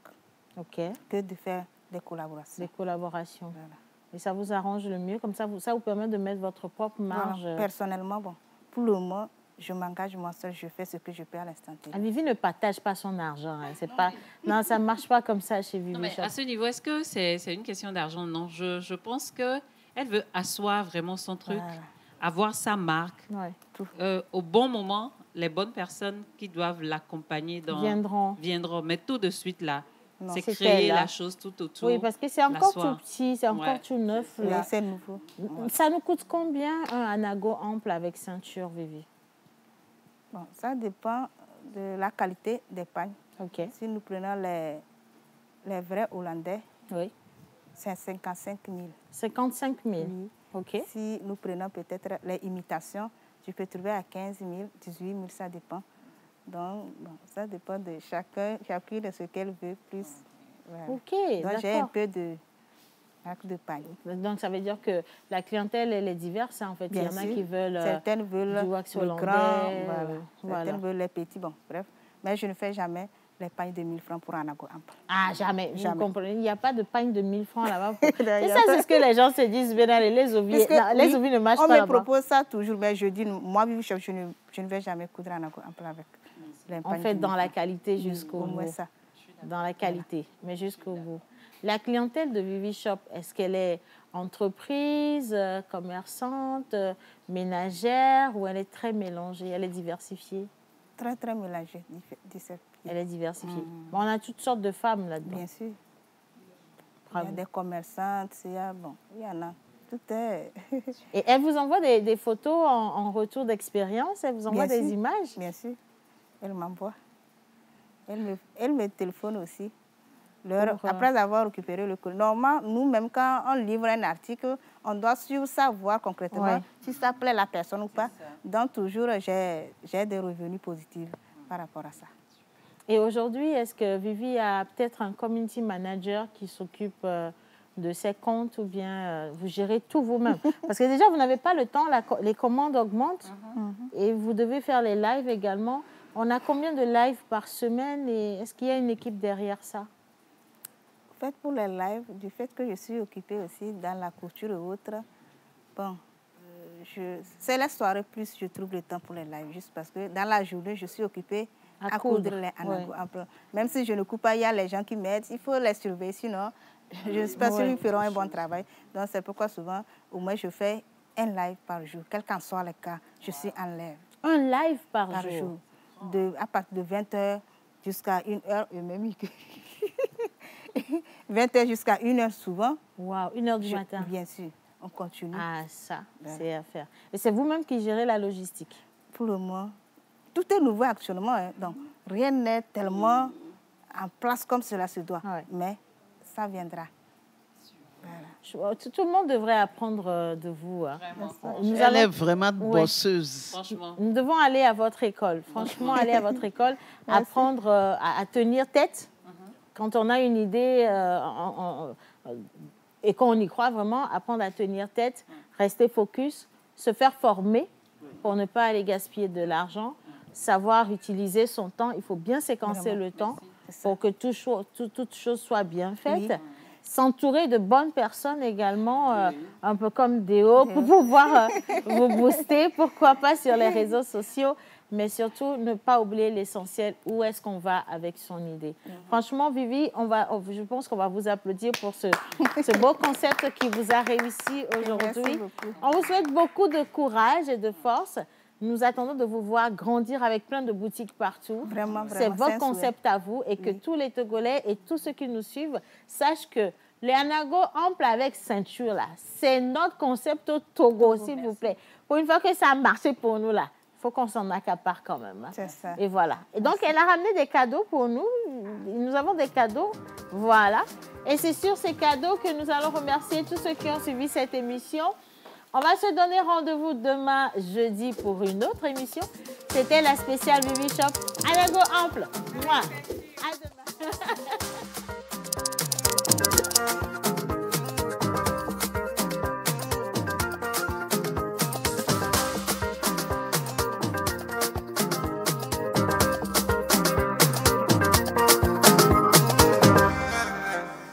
que de faire des collaborations. Des collaborations. Voilà. Et ça vous arrange le mieux? Comme ça vous permet de mettre votre propre marge? Voilà. Personnellement, bon, pour le moment, je m'engage moi seule, je fais ce que je peux à l'instant T. Vivi ne partage pas son argent. Hein. C'est pas... Non, ça ne marche pas comme ça chez Vivi. Non, mais à ce niveau, est-ce que c'est une question d'argent? Non, je pense qu'elle veut asseoir vraiment son truc, avoir sa marque. Au bon moment, les bonnes personnes qui doivent l'accompagner viendront. Mais tout de suite, là, c'est créer la chose tout autour. Oui, parce que c'est encore tout petit, c'est encore tout neuf. Oui, c'est nouveau. Ça nous coûte combien un anago ample avec ceinture, Vivi? Bon, ça dépend de la qualité des pagnes. Si nous prenons les vrais Hollandais, c'est 55 000. 55 000, oui. Si nous prenons peut-être les imitations, tu peux trouver à 15 000, 18 000, ça dépend. Donc, bon, ça dépend de chacune de ce qu'elle veut plus. Voilà. Donc, j'ai un peu de Marque de paille. Donc, ça veut dire que la clientèle, elle est diverse, hein, en fait. Bien Il y en a sûr. qui veulent Certaines veulent du wax le hollandais. grand, Voilà. Certaines veulent les petits, bon, bref. Mais je ne fais jamais les pagnes de 1000 francs pour Anago Ample. Ah, jamais. Vous Jamais. comprenez, il n'y a pas de pagne de 1000 francs là-bas. Et ça, c'est ce que les gens se disent, les ouvriers. Les ouvriers ne marchent pas là-bas. On me propose ça toujours, mais je dis, moi, je ne vais jamais coudre Anago Ample avec les pagnes. En fait, dans la qualité jusqu'au au moins bout. ça. Dans la qualité, mais jusqu'au bout. La clientèle de Vivi Shop, est-ce qu'elle est entreprise, commerçante, ménagère, ou elle est très mélangée, elle est diversifiée? Très, très mélangée. Elle est diversifiée. Bon, on a toutes sortes de femmes là-dedans. Bien sûr. Bravo. Il y a des commerçantes, il y en a. Tout est... Et elle vous envoie des photos en retour d'expérience? Elle vous envoie Bien des sûr. images? Bien sûr. Elle m'envoie. Elle me téléphone aussi. Après avoir récupéré le colis. Normalement, nous-mêmes, quand on livre un article, on doit savoir concrètement si ça plaît la personne ou pas. Donc, toujours, j'ai des revenus positifs par rapport à ça. Et aujourd'hui, est-ce que Vivi a peut-être un community manager qui s'occupe de ses comptes ou bien vous gérez tout vous-même? Parce que déjà, vous n'avez pas le temps, les commandes augmentent et vous devez faire les lives également. On a combien de lives par semaine et est-ce qu'il y a une équipe derrière ça? En fait, pour les lives, du fait que je suis occupée aussi dans la couture et autres, bon, c'est la soirée plus je trouve le temps pour les lives, juste parce que dans la journée, je suis occupée à coudre les Anago Ample. Même si je ne coupe pas, il y a les gens qui m'aident, il faut les surveiller, sinon je ne sais pas s'ils feront un bon travail. Donc c'est pourquoi souvent, au moins, je fais un live par jour, quel qu'en soit le cas, je suis en live. Un live par jour? À partir de 20h jusqu'à 1h et même 20h jusqu'à 1h souvent. Wow, 1h du matin. Bien sûr, on continue. Ah, ça, c'est à faire. Et c'est vous-même qui gérez la logistique? Pour le moment, tout est nouveau actuellement. Hein, donc, rien n'est tellement en place comme cela se doit. Mais ça viendra. Voilà. Tout le monde devrait apprendre de vous. Hein. Elle est vraiment bosseuse. Franchement. Nous devons aller à votre école. Franchement, aller à votre école, apprendre à tenir tête. Quand on a une idée et qu'on y croit vraiment, apprendre à tenir tête, rester focus, se faire former pour ne pas aller gaspiller de l'argent, savoir utiliser son temps. Il faut bien séquencer le temps pour que toute chose soit bien faite. S'entourer de bonnes personnes également, un peu comme Déo, pour pouvoir vous booster, pourquoi pas sur les réseaux sociaux, mais surtout ne pas oublier l'essentiel, où est-ce qu'on va avec son idée. Franchement, Vivi, je pense qu'on va vous applaudir pour ce beau concept qui vous a réussi aujourd'hui. On vous souhaite beaucoup de courage et de force. Nous attendons de vous voir grandir avec plein de boutiques partout. Vraiment, c'est votre concept à vous et que tous les Togolais et tous ceux qui nous suivent sachent que les Anago Ample avec ceinture, là, c'est notre concept au Togo, s'il vous plaît. Pour une fois que ça a marché pour nous, là, il faut qu'on s'en accapare quand même. Hein. C'est ça. Et voilà. Et donc, elle a ramené des cadeaux pour nous. Nous avons des cadeaux. Voilà. Et c'est sur ces cadeaux que nous allons remercier tous ceux qui ont suivi cette émission. On va se donner rendez-vous demain, jeudi, pour une autre émission. C'était la spéciale Vivi Shop Anago Ample. Moi. À demain.